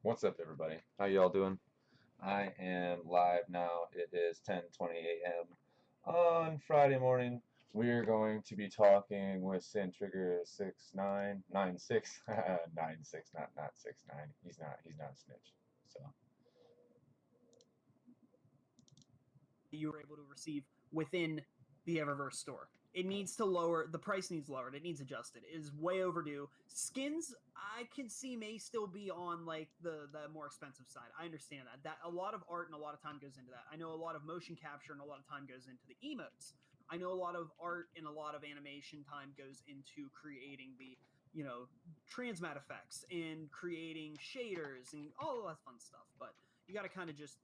What's up, everybody? How y'all doing? I am live now. It is 10:20 a.m. on Friday morning. We're going to be talking with SinTrigger6996 96, not 69. He's not a snitch. So you were able to receive within the Eververse store. It needs to lower, the price needs lowered, it needs adjusted. It is way overdue. Skins, I can see, may still be on like the more expensive side. I understand that a lot of art and a lot of time goes into that. I know a lot of motion capture and a lot of time goes into the emotes. I know a lot of art and a lot of animation time goes into creating the transmat effects and creating shaders and all of that fun stuff. But you got to kind of just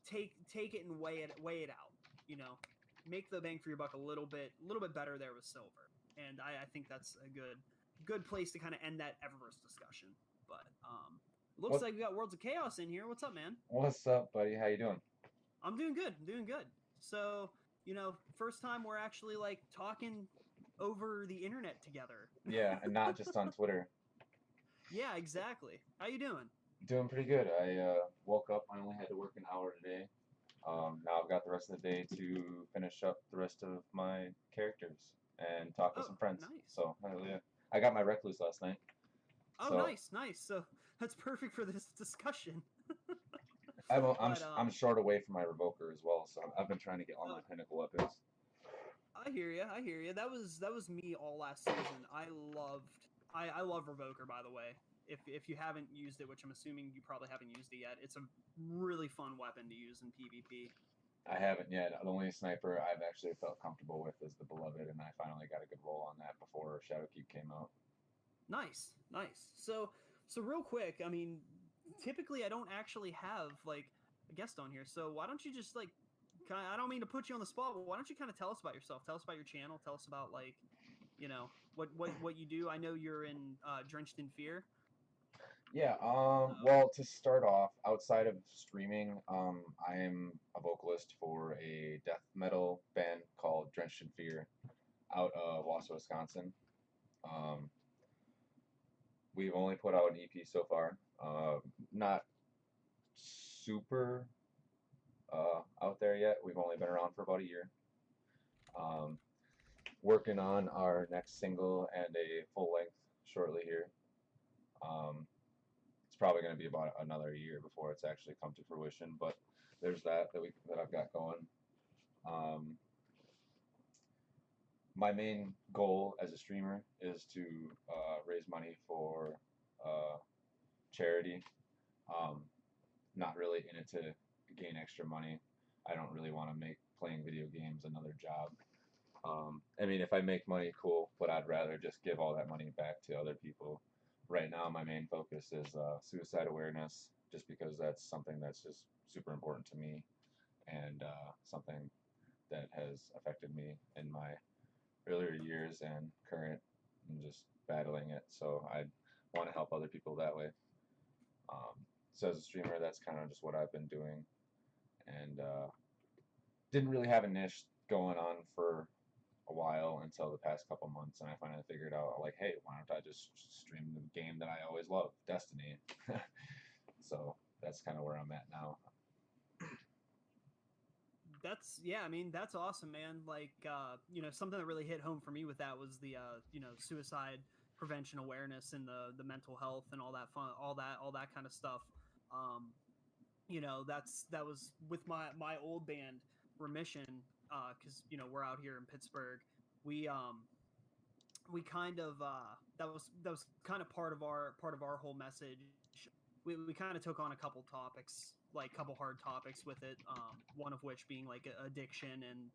take it and weigh it out. Make the bang for your buck a little bit better there with silver. And I think that's a good place to kind of end that Eververse discussion. But looks what? like we got Worlds of Chaos in here. What's up, man? What's up, buddy? How you doing? I'm doing good. So, first time we're actually like talking over the internet together. Yeah, and not just on Twitter. Yeah, exactly. How you doing? Doing pretty good. I woke up. I only had to work an hour today. Now I've got the rest of the day to finish up the rest of my characters and talk with some Oh, friends. nice. So yeah, I got my recluse last night. Oh, So nice. So that's perfect for this discussion. I'm short away from my revoker as well. So I've been trying to get all my Oh, pinnacle weapons. I hear you. That was me all last season. I love Revoker, by the way. If you haven't used it, which I'm assuming you probably haven't used it yet, it's a really fun weapon to use in PvP. I haven't yet. The only sniper I've actually felt comfortable with is the Beloved, and I finally got a good roll on that before Shadowkeep came out. Nice. So real quick, I mean, typically I don't actually have like a guest on here. So why don't you just like I don't mean to put you on the spot, but why don't you kind of tell us about yourself? Tell us about your channel. Tell us about like, what you do. I know you're in Drenched in Fear. Yeah, well, to start off, outside of streaming, I am a vocalist for a death metal band called DrenchedINFEAR out of Wausau, Wisconsin. Um, we've only put out an EP so far. Not super out there yet. We've only been around for about a year. Um, Working on our next single and a full length shortly here. Um, it's probably going to be about another year before it's actually come to fruition, but there's that I've got going. Um, my main goal as a streamer is to raise money for charity. Um, Not really in it to gain extra money. I don't really want to make playing video games another job. I mean, if I make money, cool, but I'd rather just give all that money back to other people. Right now, my main focus is suicide awareness, just because that's something that's just super important to me and something that has affected me in my earlier years and current and just battling it. So I want to help other people that way. So as a streamer, that's kind of just what I've been doing, and didn't really have a niche going on for a while until the past couple months, and I finally figured out, like, hey, why don't I just stream the game that I always loved, Destiny? So that's kind of where I'm at now. I mean, that's awesome, man. Like, something that really hit home for me with that was the suicide prevention awareness and the mental health and all that fun, all that kind of stuff. Um, that was with my old band Remission, because we're out here in Pittsburgh. We kind of that was kind of part of our whole message. We kind of took on a couple topics, like couple hard topics with it, one of which being like addiction and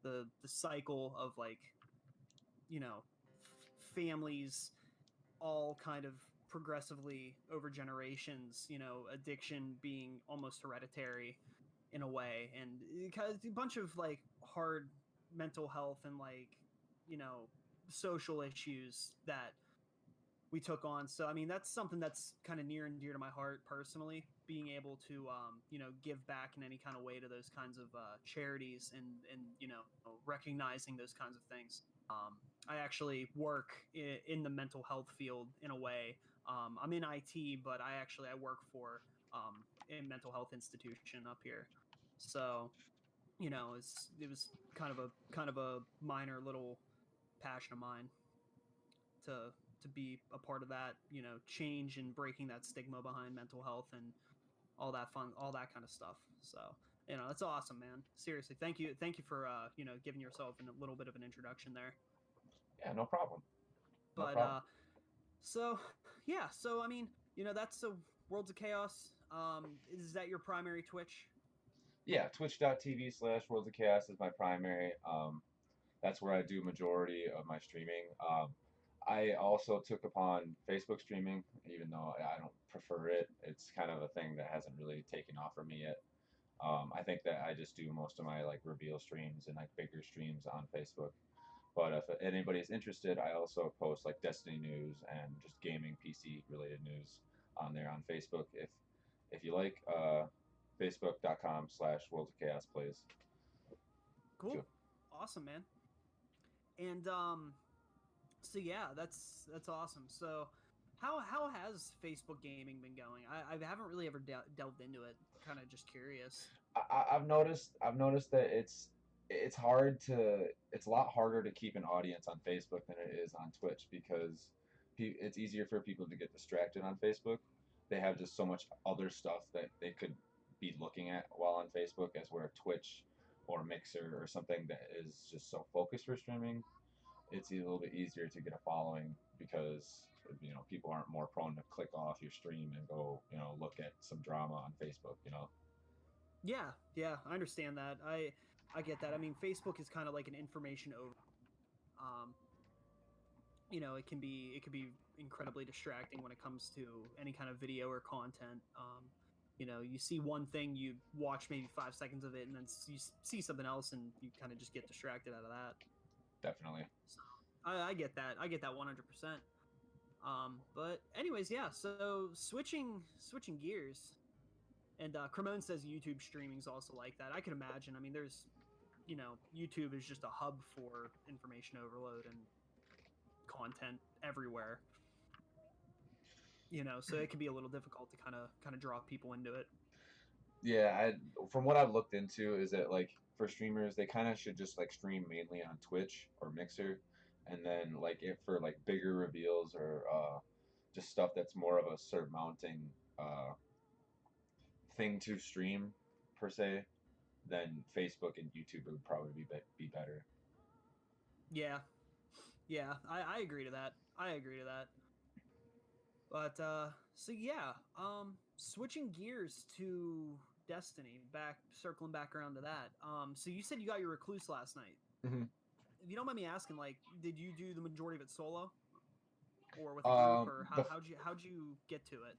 the cycle of like families all kind of progressively over generations, addiction being almost hereditary in a way, and a bunch of like hard mental health and like social issues that we took on. So I mean, that's something that's kind of near and dear to my heart personally, being able to give back in any kind of way to those kinds of charities and recognizing those kinds of things. I actually work in the mental health field in a way. I'm in IT, but I work for a mental health institution up here. So, it was kind of a minor little passion of mine to be a part of that, change and breaking that stigma behind mental health and all that kind of stuff. So, it's awesome, man. Seriously, thank you for giving yourself a little bit of an introduction there. Yeah, no problem. No But problem. so yeah, so I mean, that's the Worlds of Chaos. Is that your primary Twitch? Yeah, twitch.tv/Worlds of Chaos is my primary. That's where I do majority of my streaming. I also took upon Facebook streaming, even though I don't prefer it. It's kind of a thing that hasn't really taken off for me yet. I think that I just do most of my like reveal streams and like bigger streams on Facebook. But if anybody's interested, I also post like Destiny news and just gaming PC related news on there on Facebook. If you like, facebook.com/Worlds of Chaos plays. Cool, Feel awesome, man. And so yeah, that's awesome. So how has Facebook gaming been going? I haven't really ever delved into it. Kind of just curious. I've noticed that it's hard to it's a lot harder to keep an audience on Facebook than it is on Twitch because it's easier for people to get distracted on Facebook. They have just so much other stuff that they could be looking at while on Facebook, as where Twitch or Mixer or something that is just so focused for streaming, it's a little bit easier to get a following because people aren't more prone to click off your stream and go look at some drama on Facebook. Yeah, yeah, I understand that. I get that. I mean, Facebook is kind of like an information over. Um, it can be incredibly distracting when it comes to any kind of video or content. You see one thing, you watch maybe 5 seconds of it, and then you see something else, and you kind of just get distracted out of that. Definitely. So I get that. I get that 100%. But anyways, yeah. So switching gears, and Cremone says YouTube streaming is also like that. I can imagine. I mean, YouTube is just a hub for information overload and content everywhere. So it can be a little difficult to kind of draw people into it. Yeah, from what I've looked into is that like for streamers they kind of should just like stream mainly on Twitch or Mixer, and then like if for like bigger reveals or just stuff that's more of a surmounting uh thing to stream per se, then Facebook and YouTube would probably be better. Yeah, yeah, I agree to that. I agree to that. But so yeah, switching gears to Destiny, circling back around to that. So you said you got your recluse last night. Hmm. If you don't mind me asking, like, did you do the majority of it solo, or with a group, Um, or the how'd you get to it?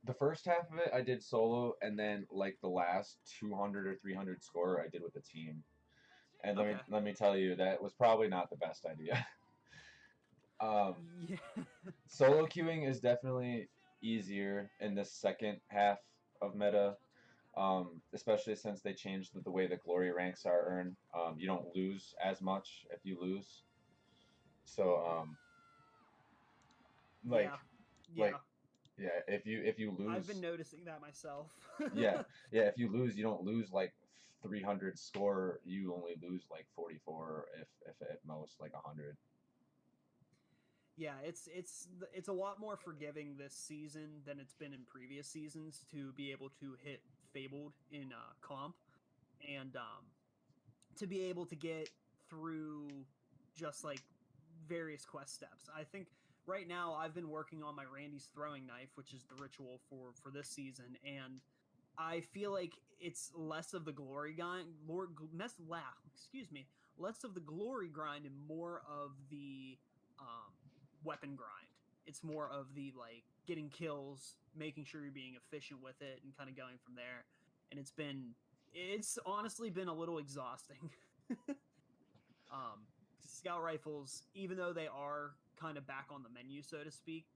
the first half of it I did solo, and then like the last 200 or 300 score I did with a team. And let me Okay. let me tell you that was probably not the best idea. um, Yeah. Solo queuing is definitely easier in the second half of meta, especially since they changed the way the glory ranks are earned. You don't lose as much if you lose. So, like, Yeah. like, Yeah. yeah, if you I've been lose, noticing that myself. yeah, yeah, if you lose, you don't lose like 300 score. You only lose like 44, if at most like 100. Yeah, it's a lot more forgiving this season than it's been in previous seasons to be able to hit Fabled in comp, and to be able to get through just like various quest steps. I think right now I've been working on my Randy's throwing knife, which is the ritual for this season, and I feel like it's less of the glory grind, excuse me, less of the glory grind and more of the um, weapon grind. It's more of the like getting kills, making sure you're being efficient with it, and kind of going from there. And it's honestly been a little exhausting. um, Scout rifles, even though they are kind of back on the menu, so to speak,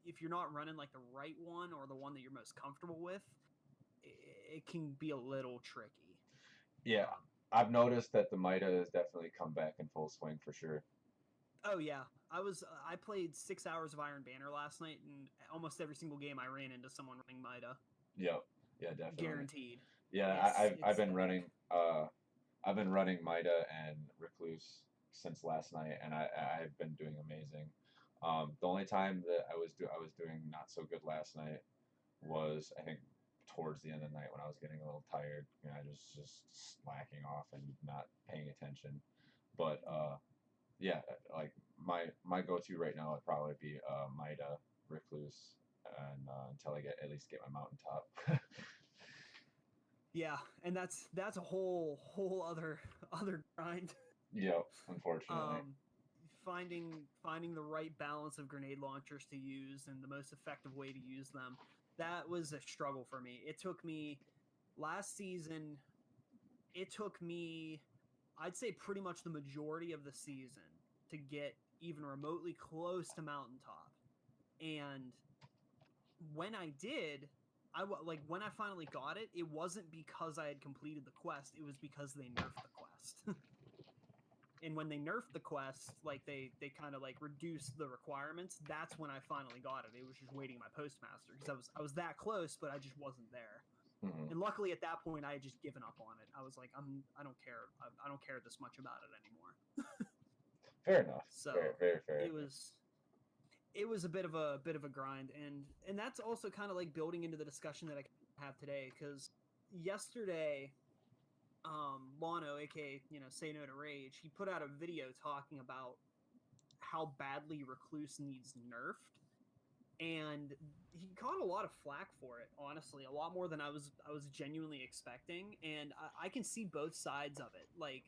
if you're not running like the right one or the one that you're most comfortable with, it can be a little tricky. Yeah, Um, I've noticed that the Mida has definitely come back in full swing for sure. Oh yeah, I played 6 hours of Iron Banner last night, and almost every single game I ran into someone running Mida. Yep. Yeah, definitely. Guaranteed. Yeah, I've been running Mida and Recluse since last night, and I've been doing amazing. The only time that I was doing not so good last night was, I think, towards the end of the night when I was getting a little tired. You know, I was just slacking off and not paying attention. But yeah, like my go-to right now would probably be Mida, Recluse, and until I get at least get my mountaintop. Yeah, and that's a whole other grind. Yep, unfortunately. Finding the right balance of grenade launchers to use and the most effective way to use them, that was a struggle for me. It took me last season. It took me, I'd say, pretty much the majority of the season to get even remotely close to mountaintop. And when I did, like when I finally got it, it wasn't because I had completed the quest. It was because they nerfed the quest. And when they nerfed the quest, like they kind of like reduced the requirements. That's when I finally got it. It was just waiting my postmaster because I was that close, but I just wasn't there. Mm-hmm. And luckily at that point I had just given up on it. I was like, I don't care. I don't care this much about it anymore. Fair enough. So very, very fair. It was a bit of a grind, and that's also kind of like building into the discussion that I have today, because yesterday, Lano, aka Say No to Rage, he put out a video talking about how badly Recluse needs nerfed, and he caught a lot of flack for it. Honestly, a lot more than I was genuinely expecting, and I can see both sides of it, like,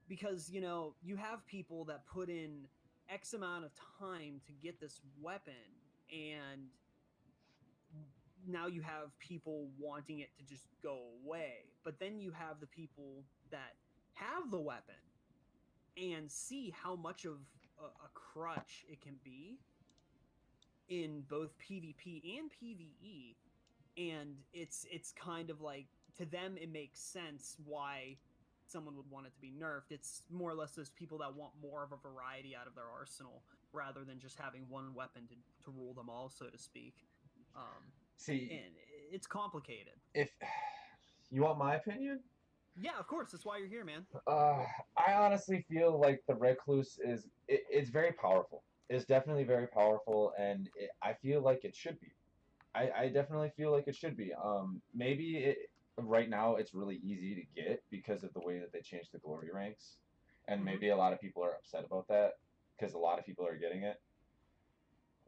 because you have people that put in X amount of time to get this weapon, and now you have people wanting it to just go away. But then you have the people that have the weapon and see how much of a crutch it can be in both PvP and PvE, and it's kind of like, to them it makes sense why someone would want it to be nerfed. It's more or less those people that want more of a variety out of their arsenal rather than just having one weapon to rule them all, so to speak. See, and it's complicated. if you want my opinion, Yeah, of course, that's why you're here, man. I honestly feel like the Recluse it's very powerful. It's definitely very powerful, and I feel like it should be. I definitely feel like it should be. Maybe right now it's really easy to get because of the way that they changed the glory ranks, and maybe a lot of people are upset about that because a lot of people are getting it.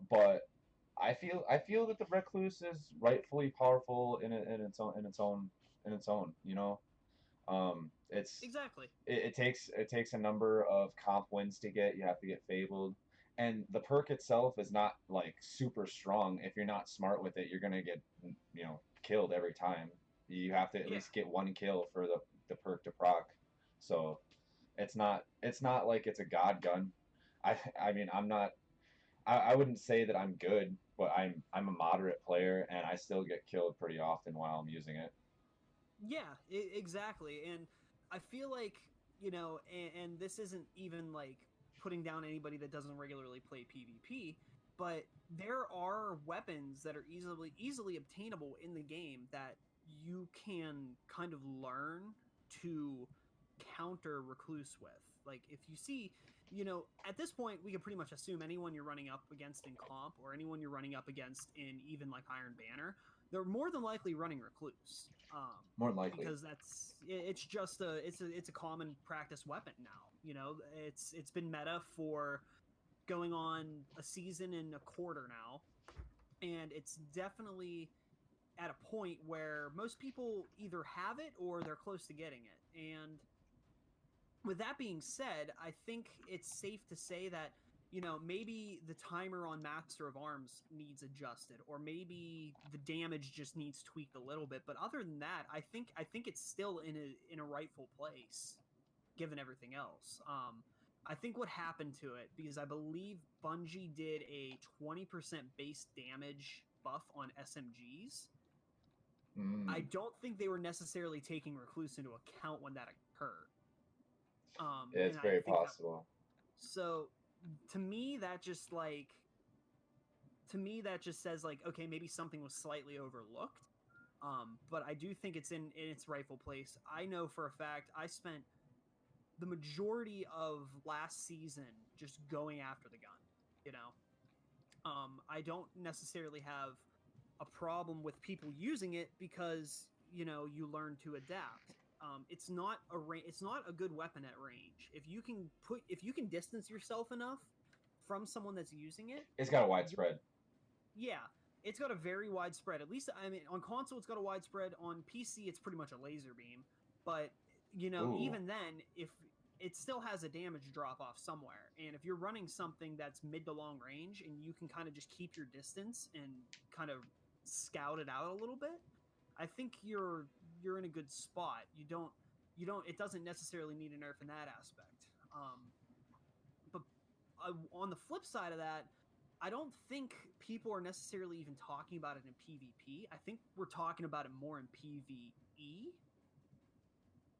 But I feel that the Recluse is rightfully powerful in its own. You know, it's Exactly. it takes a number of comp wins to get. You have to get fabled, and the perk itself is not like super strong. If you're not smart with it, you're gonna get killed every time. You have to at least get one kill for the perk to proc. So it's not like it's a god gun. I mean I'm not I wouldn't say that I'm good, but I'm a moderate player, and I still get killed pretty often while I'm using it. Yeah, exactly. And I feel like, and this isn't even like putting down anybody that doesn't regularly play PvP, but there are weapons that are easily obtainable in the game that you can kind of learn to counter Recluse with. Like, if you see, at this point, we can pretty much assume anyone you're running up against in comp, or anyone you're running up against in even like Iron Banner, they're more than likely running Recluse. More than likely, because it's just it's a common practice weapon now. It's been meta for going on a season and a quarter now, and it's definitely at a point where most people either have it or they're close to getting it. And with that being said, I think it's safe to say that maybe the timer on Master of Arms needs adjusted, or maybe the damage just needs tweaked a little bit. But other than that, I think it's still in a rightful place, given everything else. I think what happened to it, because I believe Bungie did a 20% base damage buff on SMGs. I don't think they were necessarily taking Recluse into account when that occurred. It's very possible. So to me that just says like, okay, maybe something was slightly overlooked. But I do think it's in its rightful place. I know for a fact I spent the majority of last season just going after the gun, you know. I don't necessarily have a problem with people using it because, you know, you learn to adapt. It's not a good weapon at range. If you can distance yourself enough from someone that's using it, It's got a wide spread. yeah, it's got a very wide spread. At least, I mean, on console it's got a wide spread. On PC it's pretty much a laser beam. But, you know, Ooh. even then, if it still has a damage drop off somewhere, and if you're running something that's mid to long range and you can kind of just keep your distance and kind of scout it out a little bit, I think you're in a good spot. You don't it doesn't necessarily need a nerf in that aspect. But on the flip side of that, I don't think people are necessarily even talking about it in PvP. I think we're talking about it more in PvE,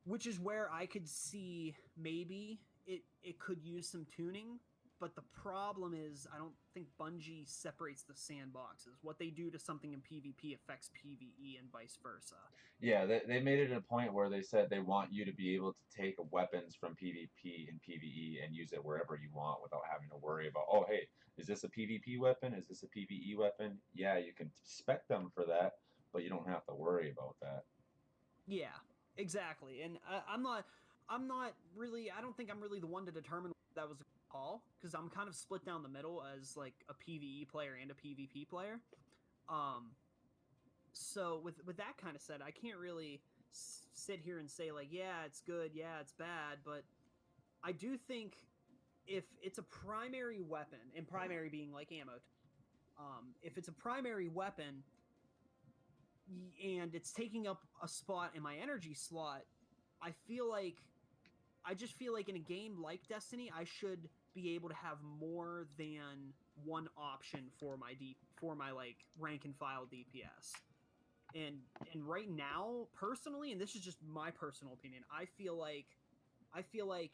which is where I could see maybe it could use some tuning. But the problem is, I don't think Bungie separates the sandboxes. What they do to something in PvP affects PvE and vice versa. Yeah, they made it a point where they said they want you to be able to take weapons from PvP and PvE and use it wherever you want without having to worry about, oh, hey, is this a PvP weapon? Is this a PvE weapon? Yeah, you can spec them for that, but you don't have to worry about that. Yeah, exactly. And I'm not really. I don't think I'm really the one to determine if that was a call, because I'm kind of split down the middle as like a PvE player and a PvP player. So with that kind of said, I can't really sit here and say like, yeah, it's good, yeah, it's bad, but I do think if it's a primary weapon, and primary being like ammo, if it's a primary weapon and it's taking up a spot in my energy slot, I just feel like in a game like Destiny, I should be able to have more than one option for my like rank and file DPS. And right now, personally, and this is just my personal opinion, I feel like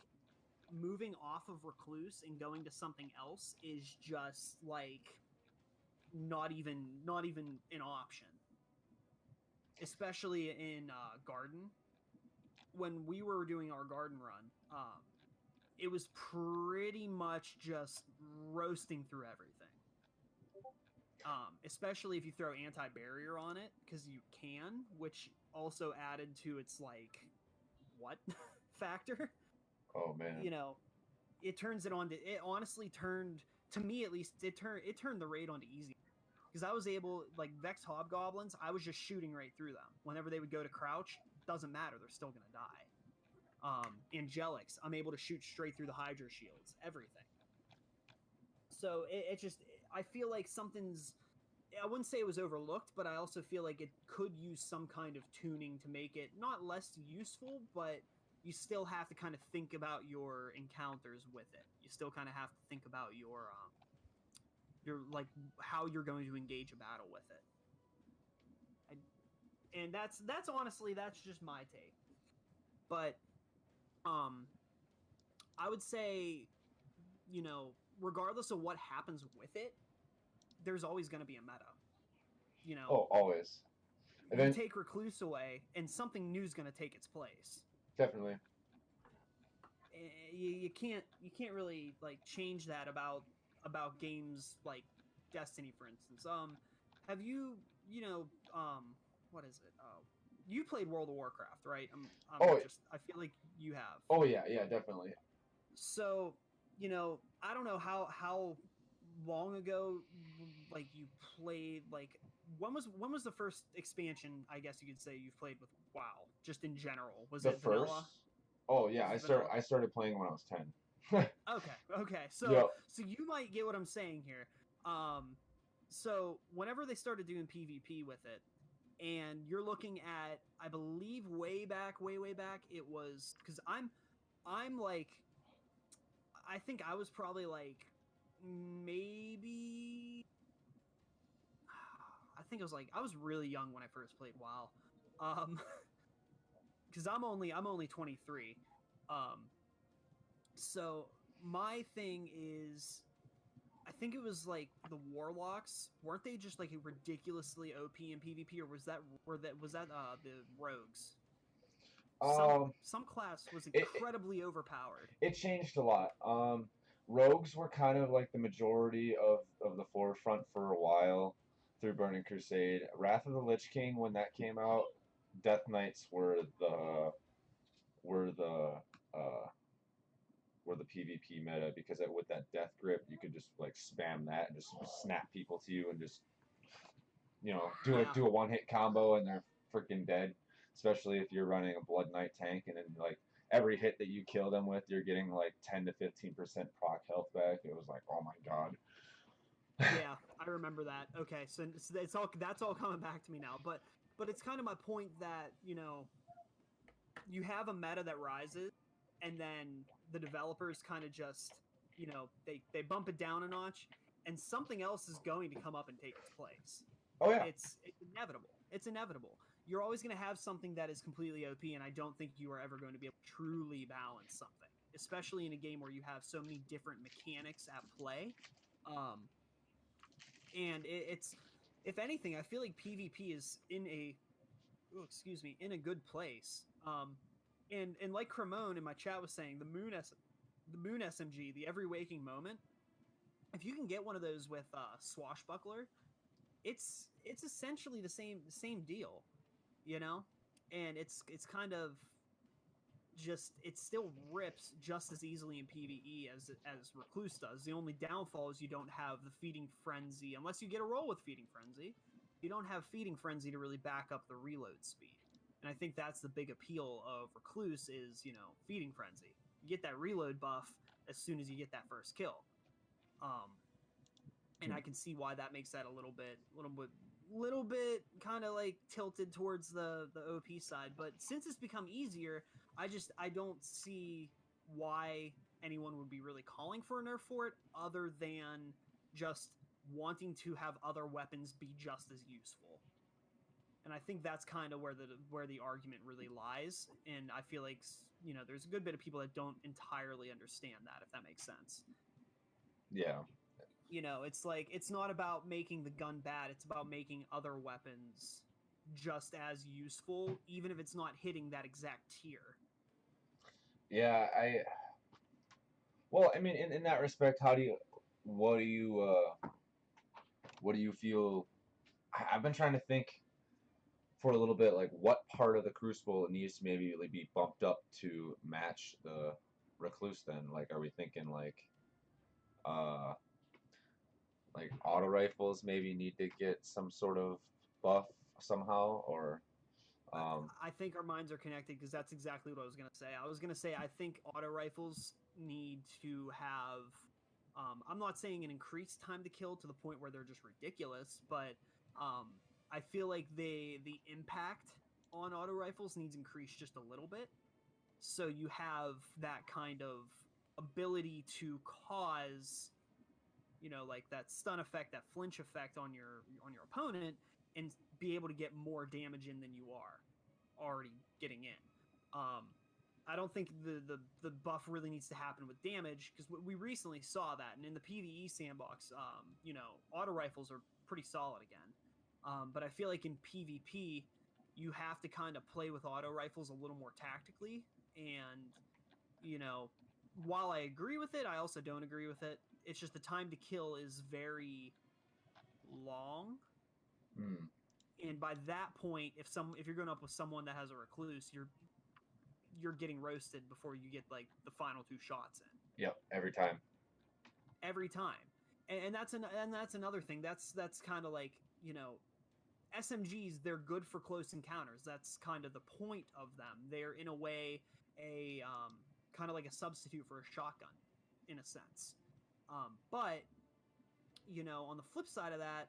moving off of Recluse and going to something else is just like not even an option. Especially in Garden, when we were doing our Garden run, it was pretty much just roasting through everything. Especially if you throw anti-barrier on it, because you can, which also added to its like what factor. Oh man. You know, it turns it on to, it honestly turned, to me at least, it turned the raid onto easy. Because I was able, like Vex Hobgoblins, I was just shooting right through them. Whenever they would go to crouch, doesn't matter, they're still gonna die. Angelics, I'm able to shoot straight through the Hydra shields, everything. So it just, I feel like something's, I wouldn't say it was overlooked, but I also feel like it could use some kind of tuning to make it not less useful, but you still have to kind of think about your encounters with it. You still kind of have to think about your like how you're going to engage a battle with it. And that's honestly, that's just my take. But I would say, you know, regardless of what happens with it, there's always going to be a meta. You know, Oh, always. And you then take Recluse away, and something new is going to take its place. definitely. You can't really like change that about games like Destiny, for instance. Have you what is it? You played World of Warcraft, right? I feel like you have. Oh yeah, definitely. So, you know, I don't know how long ago like you played, like when was the first expansion, I guess you could say, you've played with WoW, just in general? Was it vanilla? Oh yeah, I started playing when I was 10. Okay. So Yep. so you might get what I'm saying here. So whenever they started doing PvP with it, and you're looking at, I believe way back, it was, because I'm like, I think I was probably like maybe, I think it was like, I was really young when I first played WoW. Because I'm only 23. So my thing is, I think it was like the Warlocks. Weren't they just like ridiculously OP in PvP, or was that the Rogues? Um, Some class was it, incredibly overpowered. it changed a lot. Rogues were kind of like the majority of the forefront for a while through Burning Crusade. Wrath of the Lich King, when that came out, Death Knights were the uh, were the PvP meta because with that Death Grip, you could just like spam that and just snap people to you and just Yeah, do a one hit combo and they're freaking dead. Especially if you're running a Blood Knight tank and then like every hit that you kill them with, you're getting like 10 to 15% proc health back. It was like, oh my god. yeah, I remember that. Okay, so that's all coming back to me now. But it's kind of my point that you have a meta that rises, and then the developers kind of just they bump it down a notch, and something else is going to come up and take its place. Oh yeah. It's inevitable. It's inevitable. You're always going to have something that is completely OP, and I don't think you are ever going to be able to truly balance something, especially in a game where you have so many different mechanics at play. Um, and it's if anything, I feel like PvP is in a good place. And like Cremone in my chat was saying, the Moon SMG, the Every Waking Moment. If you can get one of those with Swashbuckler, it's essentially the same deal, you know, and it's kind of just it still rips just as easily in PvE as Recluse does. The only downfall is you don't have the Feeding Frenzy unless you get a roll with Feeding Frenzy. You don't have Feeding Frenzy to really back up the reload speed. And I think that's the big appeal of Recluse is, Feeding Frenzy. You get that reload buff as soon as you get that first kill. And I can see why that makes that a little bit kind of like tilted towards the OP side. But since it's become easier, I don't see why anyone would be really calling for a nerf for it other than just wanting to have other weapons be just as useful. And I think that's kind of where the argument really lies. And I feel like there's a good bit of people that don't entirely understand that, if that makes sense. Yeah. It's like it's not about making the gun bad, it's about making other weapons just as useful, even if it's not hitting that exact tier. Yeah, well, I mean, in that respect, what do you feel? I've been trying to think for a little bit, like what part of the Crucible needs to maybe be bumped up to match the Recluse. Then, like, are we thinking uh, like auto rifles maybe need to get some sort of buff somehow, or I think our minds are connected because that's exactly what I was going to say. I was going to say I think auto rifles need to have. I'm not saying an increased time to kill to the point where they're just ridiculous, but I feel like the impact on auto rifles needs increased just a little bit, so you have that kind of ability to cause, like that stun effect, that flinch effect on your opponent, and be able to get more damage in than you are already getting in. I don't think the buff really needs to happen with damage because we recently saw that, and in the PvE sandbox, auto rifles are pretty solid again. But I feel like in PvP, you have to kind of play with auto rifles a little more tactically, and while I agree with it, I also don't agree with it. It's just the time to kill is very long. And by that point, if you're going up with someone that has a Recluse, you're getting roasted before you get like the final two shots in. Yep, every time. Every time, and that's another thing. That's kind of like SMGs. They're good for close encounters. That's kind of the point of them. They're in a way a kind of like a substitute for a shotgun, in a sense. But on the flip side of that,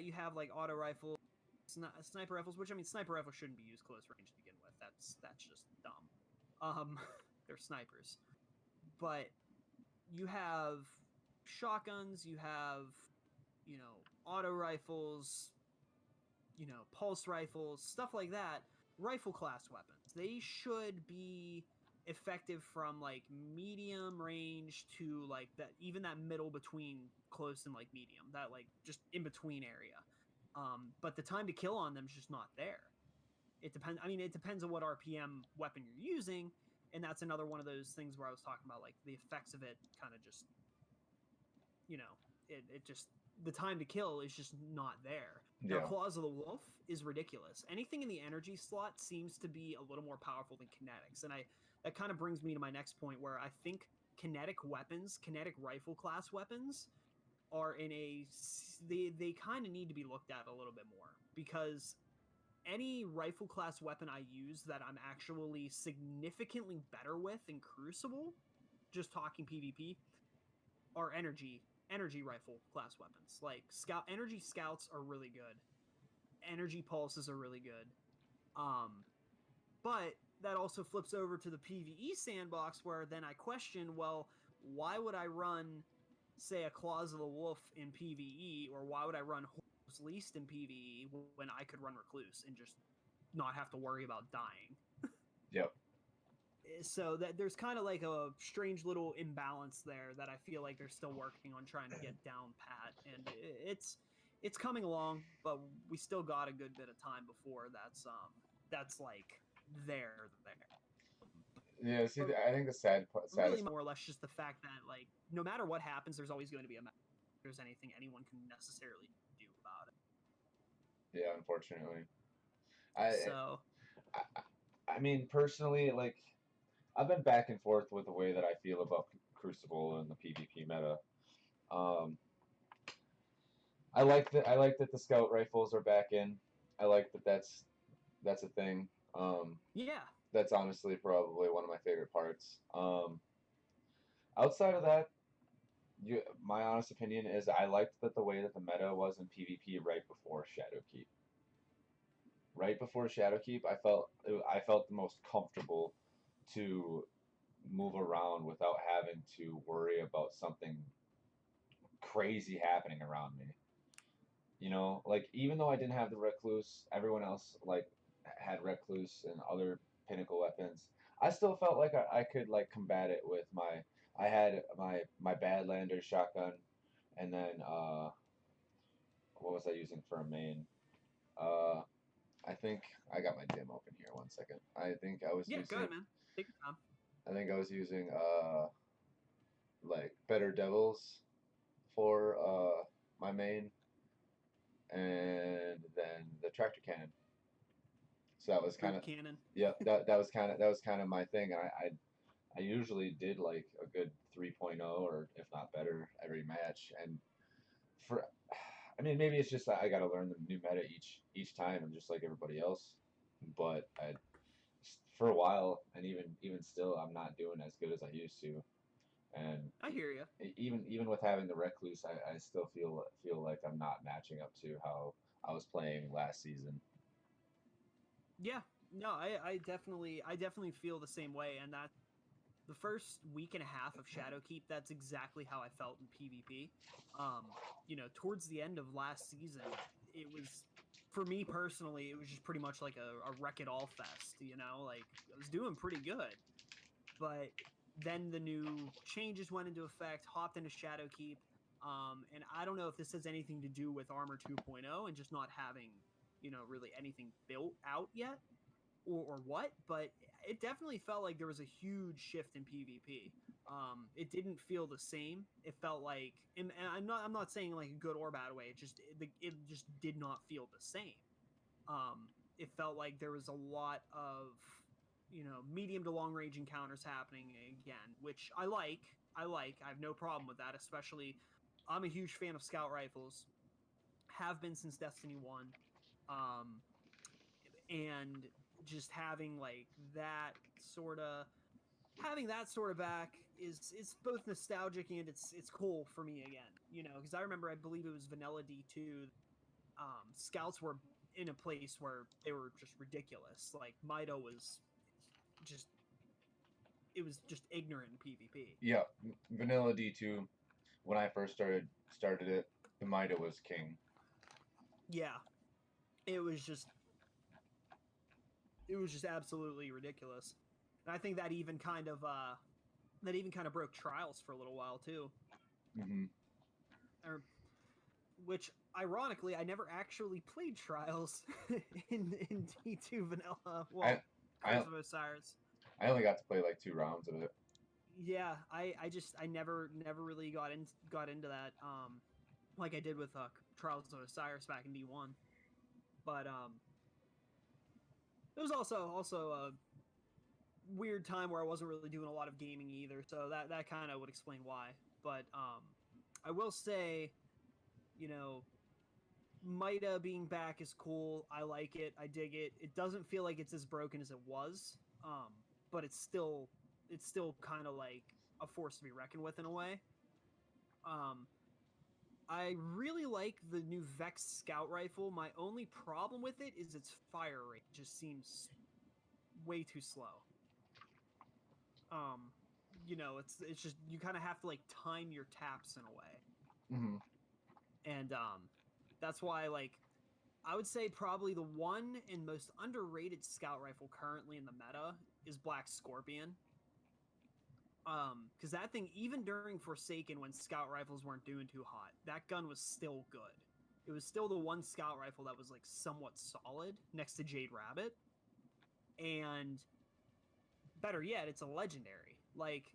you have like auto rifles, sniper rifles, which I mean, sniper rifles shouldn't be used close range to begin with. That's just dumb. They're snipers, but you have shotguns, you have auto rifles, pulse rifles, stuff like that. Rifle class weapons. They should be effective from like medium range to like that, even that middle between close and like medium, that like just in between area. But the time to kill on them is just not there. It depends. I mean, it depends on what RPM weapon you're using, and that's another one of those things where I was talking about like the effects of it kind of just, it just, the time to kill is just not there. Now, Yeah. Claws of the Wolf is ridiculous. Anything in the energy slot seems to be a little more powerful than kinetics, and that kind of brings me to my next point, where I think kinetic weapons, kinetic rifle class weapons, are in a they kind of need to be looked at a little bit more, because any rifle class weapon I use that I'm actually significantly better with in Crucible, just talking PvP, are energy rifle class weapons. Like energy scouts are really good. Energy pulses are really good. But that also flips over to the PvE sandbox, where then I question, well, why would I run, say, a Claws of the Wolf in PvE, or why would I run Horus Least in PvE when I could run Recluse and just not have to worry about dying? Yep. So that there's kind of like a strange little imbalance there that I feel like they're still working on trying to get down pat, and it's coming along, but we still got a good bit of time before that's like there. Yeah. See, But I think the really, saddest. more or less just the fact that like no matter what happens, there's always going to be a mess. If there's anything anyone can necessarily do about it. Yeah, unfortunately. I, So I mean, personally, like, I've been back and forth with the way that I feel about Crucible and the PvP meta. Um, I like that the scout rifles are back in. I like that that's a thing. yeah, That's honestly probably one of my favorite parts. Outside of that, my honest opinion is I liked that the way that the meta was in PvP right before Shadowkeep. Right before Shadowkeep, I felt the most comfortable to move around without having to worry about something crazy happening around me. You know, like even though I didn't have the Recluse, everyone else like had Recluse and other pinnacle weapons. I still felt like I could like combat it with my. I had my Badlander shotgun, and then what was I using for a main? Uh, I think I got my dim open here. One second. I think I was yeah, go ahead, using. man. Take your time. I think I was using like Better Devils for my main, and then the tractor cannon. So that was kind Group of, cannon. yeah, that was kind of my thing. I usually did like a good 3.0 or if not better every match. And for, I mean, maybe it's just that I got to learn the new meta each time, and just like everybody else. But for a while, and even still, I'm not doing as good as I used to. And I hear you. even with having the Recluse, I still feel like I'm not matching up to how I was playing last season. Yeah, no, I definitely feel the same way, and that the first week and a half of Shadowkeep, that's exactly how I felt in PvP. Towards the end of last season, it was, for me personally, it was just pretty much like a wreck it all fest. Like I was doing pretty good, but then the new changes went into effect, hopped into Shadowkeep, and I don't know if this has anything to do with Armor 2.0 and just not having, really anything built out yet, or what, but it definitely felt like there was a huge shift in PvP. It didn't feel the same. It felt like, and I'm not saying like a good or bad way. It just did not feel the same. It felt like there was a lot of medium to long range encounters happening again, which I like. I have no problem with that. Especially, I'm a huge fan of scout rifles. Have been since Destiny 1. Um, and just having that sort of back is both nostalgic and it's cool for me again, because I remember, I believe it was Vanilla D2, scouts were in a place where they were just ridiculous. Like Mido was just it was just ignorant in PvP. Yeah, Vanilla D2. When I first started it, the Mida was king. Yeah, it was just it was just absolutely ridiculous. And I think that even kind of broke Trials for a little while too. Mm-hmm. Which ironically, I never actually played Trials in D2 vanilla. Well, Curse of Osiris. I only got to play like 2 rounds of it. Yeah, I never really got into that like I did with Trials of Osiris back in D1. But it was also a weird time where I wasn't really doing a lot of gaming either, so that kind of would explain why. But I will say, you know, Mida being back is cool. I like it. I dig it. It doesn't feel like it's as broken as it was, but it's still kind of like a force to be reckoned with in a way. I really like the new Vex Scout Rifle. My only problem with it is its fire rate just seems way too slow. You know, it's just you kind of have to like time your taps in a way. Mm-hmm. And that's why, like, I would say probably the one and most underrated scout rifle currently in the meta is Black Scorpion. Because that thing, even during Forsaken, when scout rifles weren't doing too hot, that gun was still good. It was still the one scout rifle that was like somewhat solid next to Jade Rabbit. And better yet, it's a legendary. Like,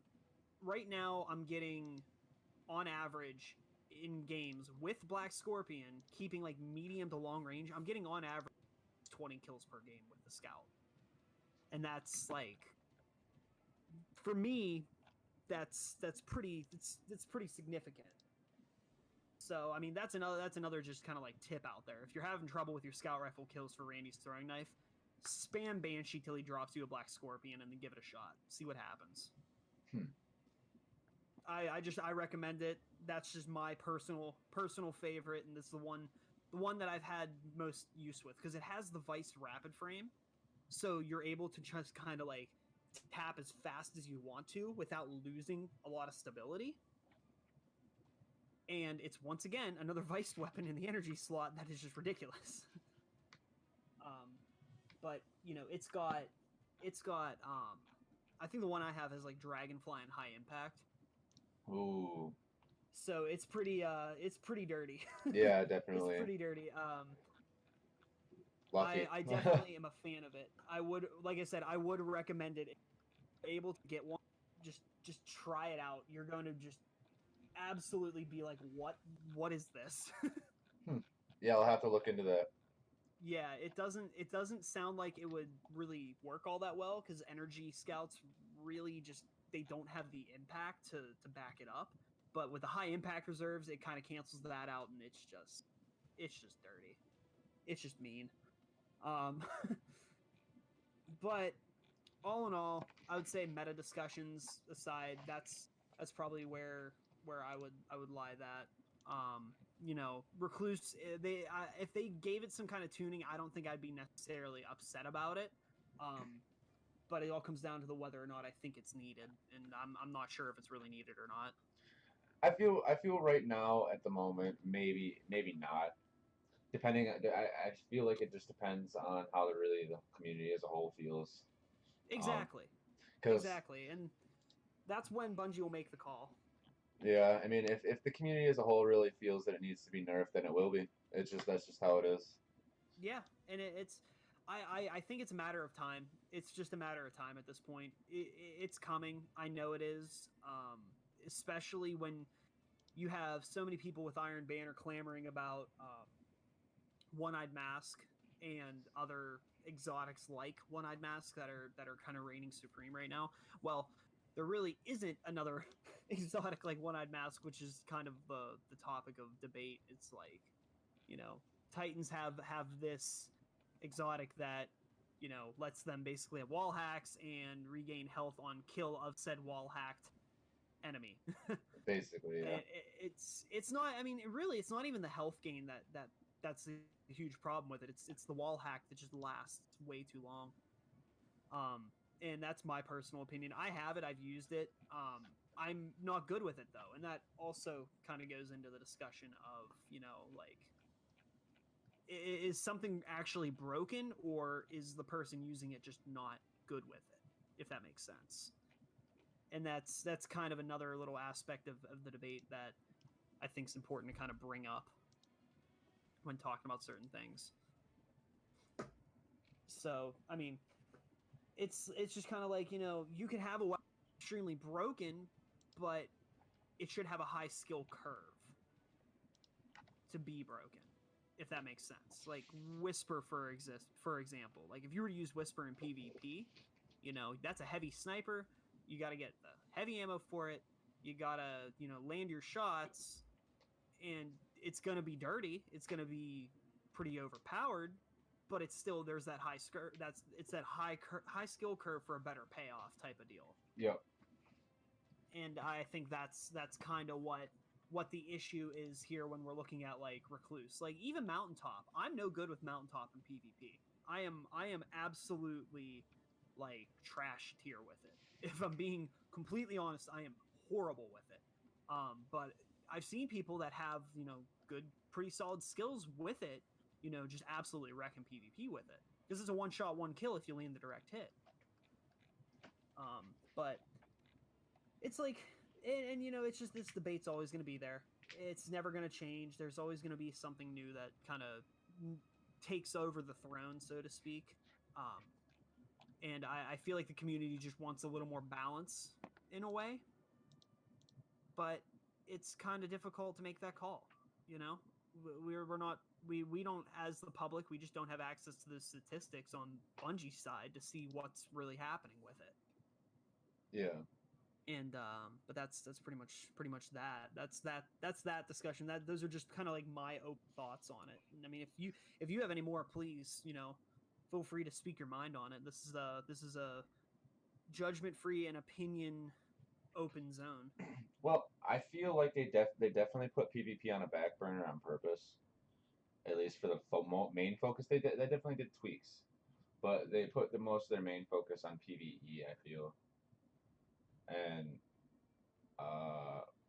right now, I'm getting, on average, in games with Black Scorpion, keeping like medium to long range, I'm getting on average 20 kills per game with the scout. And that's like, for me, that's pretty significant. So I mean, that's another just kind of like tip out there. If you're having trouble with your scout rifle kills for Randy's throwing knife, spam Banshee till he drops you a Black Scorpion and then give it a shot. See what happens. I recommend it. That's just my personal favorite, and this is the one that I've had most use with because it has the Vice rapid frame, so you're able to just kind of like tap as fast as you want to without losing a lot of stability. And it's once again another Vice weapon in the energy slot that is just ridiculous. But you know, it's got I think the one I have is like Dragonfly and High Impact. Ooh. So it's pretty dirty. Yeah, definitely. It's pretty dirty. Lucky. I definitely am a fan of it. I would, like I said, I would recommend it. If you're able to get one, just try it out. You're going to just absolutely be like, what is this? Yeah, I'll have to look into that. Yeah, it doesn't sound like it would really work all that well because energy scouts really just, they don't have the impact to back it up. But with the high impact reserves, it kind of cancels that out, and it's just dirty. It's just mean. But all in all, I would say meta discussions aside, that's probably where I would lie that. You know, Recluse, if they gave it some kind of tuning, I don't think I'd be necessarily upset about it. But it all comes down to the whether or not I think it's needed, and I'm not sure if it's really needed or not. I feel right now at the moment maybe not. Depending, I feel like it just depends on how the community as a whole feels. Exactly. Exactly, and that's when Bungie will make the call. Yeah, I mean, if the community as a whole really feels that it needs to be nerfed, then it will be. That's just how it is. Yeah, and I think it's a matter of time. It's just a matter of time at this point. It's coming. I know it is. Especially when you have so many people with Iron Banner clamoring about One-Eyed Mask and other exotics like One-Eyed Mask that are kind of reigning supreme right now. Well, there really isn't another exotic like One-Eyed Mask, which is kind of the topic of debate. It's like, you know, Titans have this exotic that, you know, lets them basically have wall hacks and regain health on kill of said wall hacked enemy. Basically, yeah. It's not. I mean, it's not even the health gain that's the huge problem with it. It's the wall hack that just lasts way too long. And that's my personal opinion. I have it. I've used it. I'm not good with it though, and that also kind of goes into the discussion of, you know, like, is something actually broken, or is the person using it just not good with it? if that makes sense. And that's kind of another little aspect of the debate that I think is important to kind of bring up when talking about certain things. So, I mean, it's just kind of like, you know, you can have a weapon extremely broken, but it should have a high skill curve to be broken, if that makes sense. Like Whisper for example. Like if you were to use Whisper in PvP, you know, that's a heavy sniper. You got to get the heavy ammo for it. You got to, you know, land your shots, and it's going to be dirty. It's going to be pretty overpowered, but it's still, there's that it's that high skill curve for a better payoff type of deal. Yep. And I think that's kind of what the issue is here when we're looking at like Recluse. Like even Mountaintop, I'm no good with Mountaintop in PvP. I am absolutely like trash tier with it. If I'm being completely honest, I am horrible with it. But I've seen people that have, you know, good, pretty solid skills with it, you know, just absolutely wrecking PvP with it. Because it's a one shot, one kill if you land the direct hit. But it's like, and you know, it's just, this debate's always going to be there. It's never going to change. There's always going to be something new that kind of takes over the throne, so to speak. And I feel like the community just wants a little more balance in a way, but it's kind of difficult to make that call. You know, we're not, we don't, as the public, we just don't have access to the statistics on Bungie's side to see what's really happening with it. Yeah. And but that's pretty much that. That's that discussion. That those are just kind of like my open thoughts on it. And I mean, if you have any more, please, you know, feel free to speak your mind on it. This is a judgment free and opinion open zone. Well, I feel like they definitely put PvP on a back burner on purpose. At least for the main focus, they definitely did tweaks, but they put the most of their main focus on PvE. I feel, and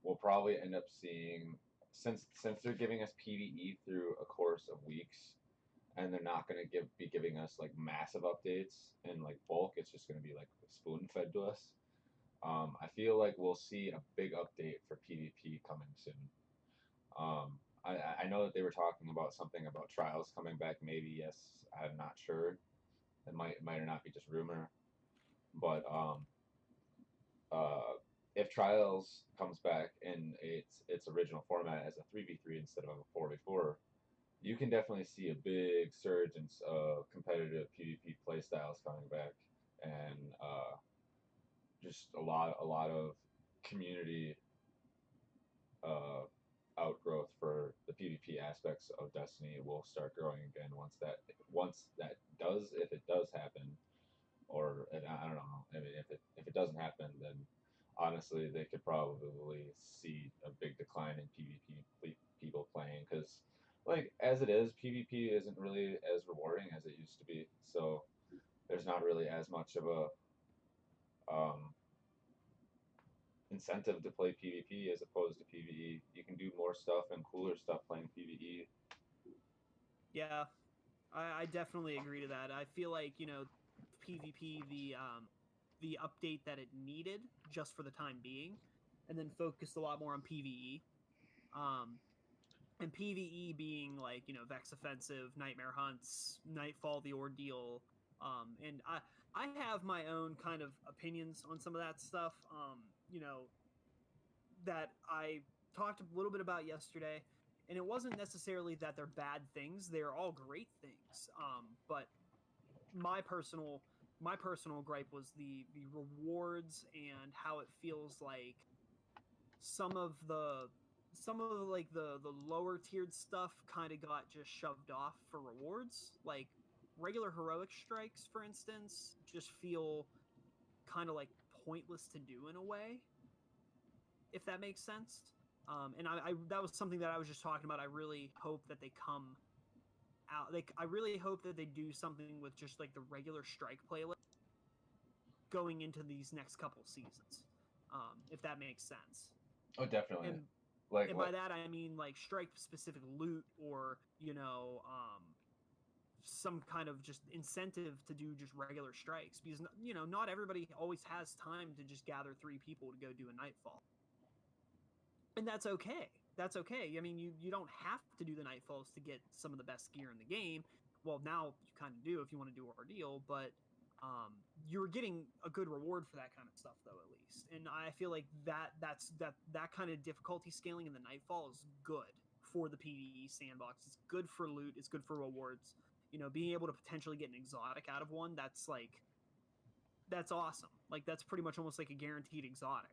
we'll probably end up seeing, since they're giving us PvE through a course of weeks, and they're not going to be giving us like massive updates in like bulk. It's just going to be like spoon fed to us. I feel like we'll see a big update for PvP coming soon. I know that they were talking about something about trials coming back. Maybe, yes, I'm not sure. It might or not be just rumor. But if trials comes back in its original format as a 3v3 instead of a 4v4, you can definitely see a big surge in competitive PvP playstyles coming back, and just a lot of community outgrowth for the PvP aspects of Destiny will start growing again once that does, if it does happen, or I don't know. I mean, if it doesn't happen, then honestly they could probably see a big decline in PvP people playing, because like as it is, PvP isn't really as rewarding as it used to be. So there's not really as much of a incentive to play PvP as opposed to PvE. You can do more stuff and cooler stuff playing PvE. Yeah, I definitely agree to that. I feel like, you know, PvP the update that it needed just for the time being, and then focused a lot more on PvE. And PvE being like, you know, Vex Offensive, Nightmare Hunts, Nightfall, the Ordeal. And I have my own kind of opinions on some of that stuff. You know, that I talked a little bit about yesterday, and it wasn't necessarily that they're bad things; they're all great things. But my personal gripe was the rewards and how it feels like some of like the lower tiered stuff kind of got just shoved off for rewards. Like regular heroic strikes, for instance, just feel kind of like pointless to do in a way, if that makes sense. And I that was something that I was just talking about. I really hope that they come out. Like I really hope that they do something with just like the regular strike playlist going into these next couple seasons, if that makes sense. Oh, definitely. And Like by that I mean like strike specific loot, or you know, some kind of just incentive to do just regular strikes, because you know, not everybody always has time to just gather 3 people to go do a nightfall, and that's okay. That's okay. I mean, you don't have to do the nightfalls to get some of the best gear in the game. Well, now you kind of do if you want to do Ordeal, but you're getting a good reward for that kind of stuff, though, at least. And I feel like that kind of difficulty scaling in the nightfall is good for the PvE sandbox. It's good for loot. It's good for rewards. You know, being able to potentially get an exotic out of one, that's awesome. Like, that's pretty much almost like a guaranteed exotic.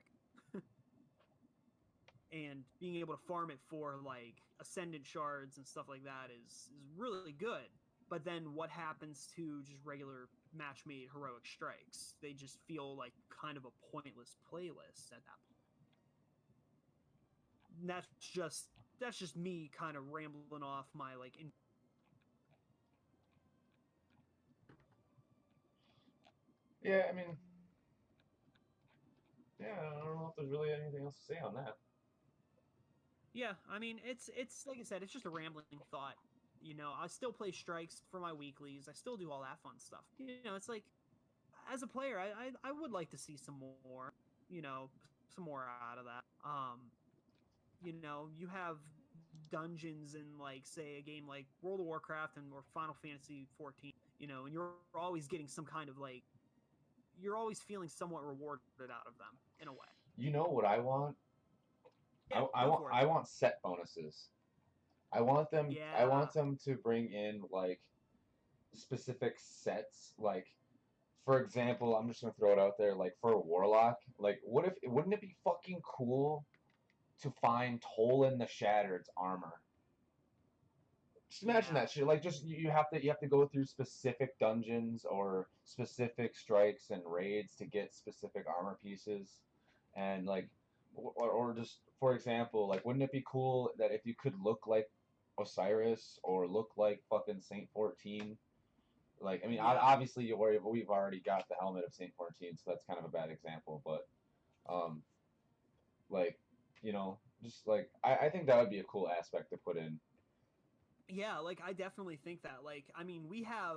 And being able to farm it for like ascendant shards and stuff like that is really good. But then what happens to just regular match-made heroic strikes? They just feel like kind of a pointless playlist at that point. And that's just me kind of rambling off my like. Yeah, I mean, yeah, I don't know if there's really anything else to say on that. Yeah, I mean, it's like I said, it's just a rambling thought. You know, I still play strikes for my weeklies. I still do all that fun stuff. You know, it's like, as a player, I would like to see some more, you know, some more out of that. You know, you have dungeons in like, say, a game like World of Warcraft or Final Fantasy 14, you know, and you're always getting some kind of like, you're always feeling somewhat rewarded out of them in a way. You know what I want? Yeah, go for it. I want set bonuses. I want them Yeah. to bring in like specific sets, like for example, I'm just gonna throw it out there, like for a warlock, like wouldn't it be fucking cool to find Tolan the Shattered's armor? Just imagine Yeah. that shit. Like just you have to go through specific dungeons or specific strikes and raids to get specific armor pieces, and like or just for example, like wouldn't it be cool that if you could look like Osiris or look like fucking Saint 14? Like I mean, Yeah. obviously we've already got the helmet of Saint 14, so that's kind of a bad example, but um, like you know, just like I think that would be a cool aspect to put in. Yeah, like I definitely think that. Like, I mean, we have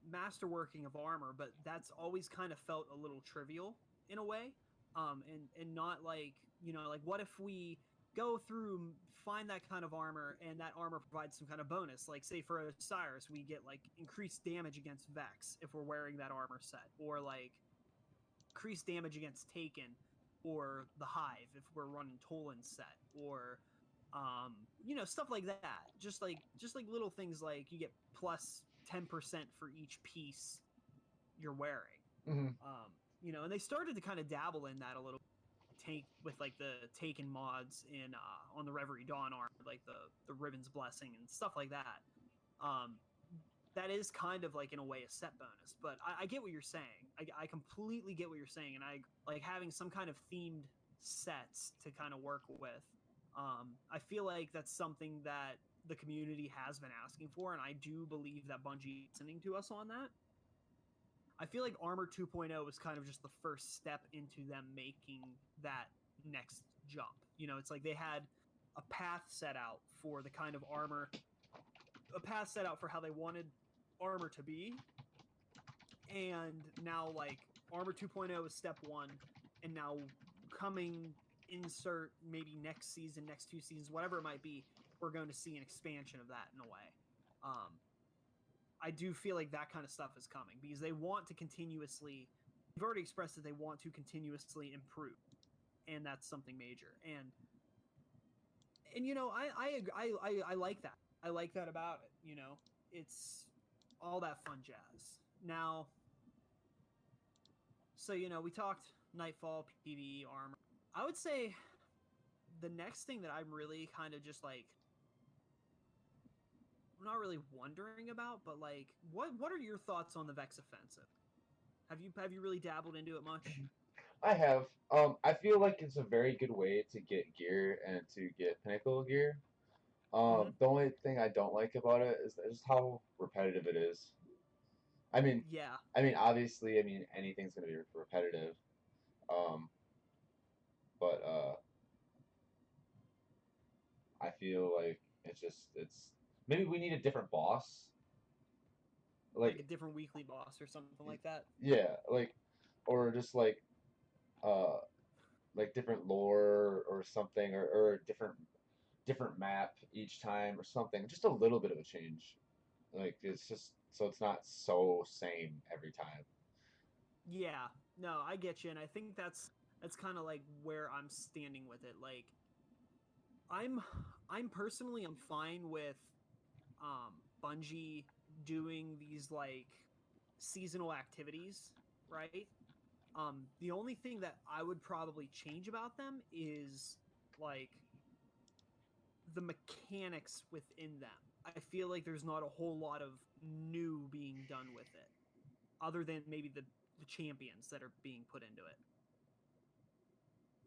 masterworking of armor, but that's always kind of felt a little trivial in a way. And not like, you know, like what if we go through, find that kind of armor, and that armor provides some kind of bonus? Like, say for Osiris, we get like increased damage against Vex if we're wearing that armor set, or like increased damage against Taken or the Hive if we're running Tolan's set, or you know, stuff like that. Just like little things like you get plus 10% for each piece you're wearing. Mm-hmm. You know, and they started to kind of dabble in that a little. Take with like the Taken mods in on the Reverie Dawn armor, like the Ribbon's Blessing and stuff like that. That is kind of like in a way a set bonus, but I get what you're saying. I completely get what you're saying, and I like having some kind of themed sets to kind of work with. I feel like that's something that the community has been asking for, and I do believe that Bungie is listening to us on that. I feel like Armor 2.0 was kind of just the first step into them making that next jump. You know, it's like they had a path set out for the kind of armor, a path set out for how they wanted armor to be, and now like Armor 2.0 is step 1, and now coming insert maybe next season, next 2 seasons, whatever it might be, we're going to see an expansion of that in a way. I do feel like that kind of stuff is coming because they want to continuously. They've already expressed that they want to continuously improve, and that's something major. And you know, I like that. I like that about it. You know, it's all that fun jazz. Now, so you know, we talked Nightfall, PvE, armor. I would say the next thing that I'm really kind of just like, I'm not really wondering about, but like, what are your thoughts on the Vex offensive? Have you really dabbled into it much? I have. I feel like it's a very good way to get gear and to get pinnacle gear. Mm-hmm. The only thing I don't like about it is just how repetitive it is. I mean, Yeah, obviously, anything's gonna be repetitive. Um, but I feel like it's maybe we need a different boss like like a different weekly boss or something like that. yeah, like or just uh like different lore or something, or a different map each time or something. Just a little bit of a change. Like it's just so it's not so same every time. Yeah, no, I get you, and I think that's kind of like where I'm standing with it. Like, I'm I'm personally I'm fine with Bungie doing these like seasonal activities, right? The only thing that I would probably change about them is like the mechanics within them. I feel like there's not a whole lot of new being done with it, other than maybe the champions that are being put into it.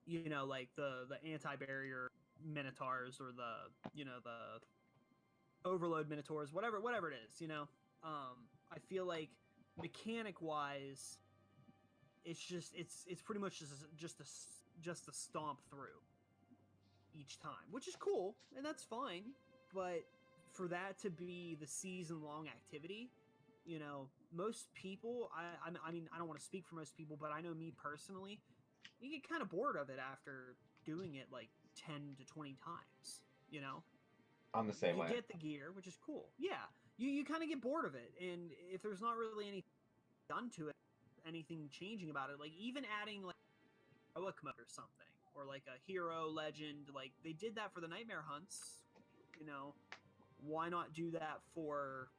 You know, like the anti-barrier minotaurs, or the, you know, the overload minotaurs, whatever it is. I feel like mechanic wise, it's pretty much just a stomp through each time, which is cool and that's fine. But for that to be the season long activity, most people, I mean, I don't want to speak for most people, but I know me personally, you get kind of bored of it after doing it like 10 to 20 times. You know, I'm the same you way. get the gear, which is cool. Yeah, you kind of get bored of it, and if there's not really anything done to it, anything changing about it, like even adding like heroic mode or something, or like a hero legend, like they did that for the nightmare hunts. You know, why not do that for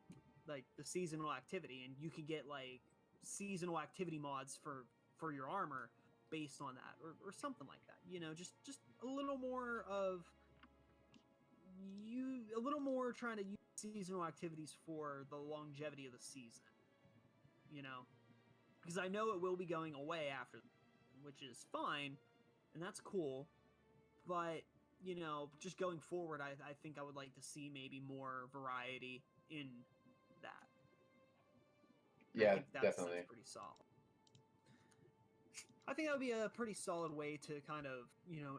like the seasonal activity, and you could get like seasonal activity mods for your armor based on that, or something like that. Just a little more of a little more trying to use seasonal activities for the longevity of the season. You know, because I know it will be going away after, which is fine, and that's cool. But just going forward, I think I would like to see maybe more variety in that. I Yeah, think that's definitely. pretty solid. I think that would be a pretty solid way to kind of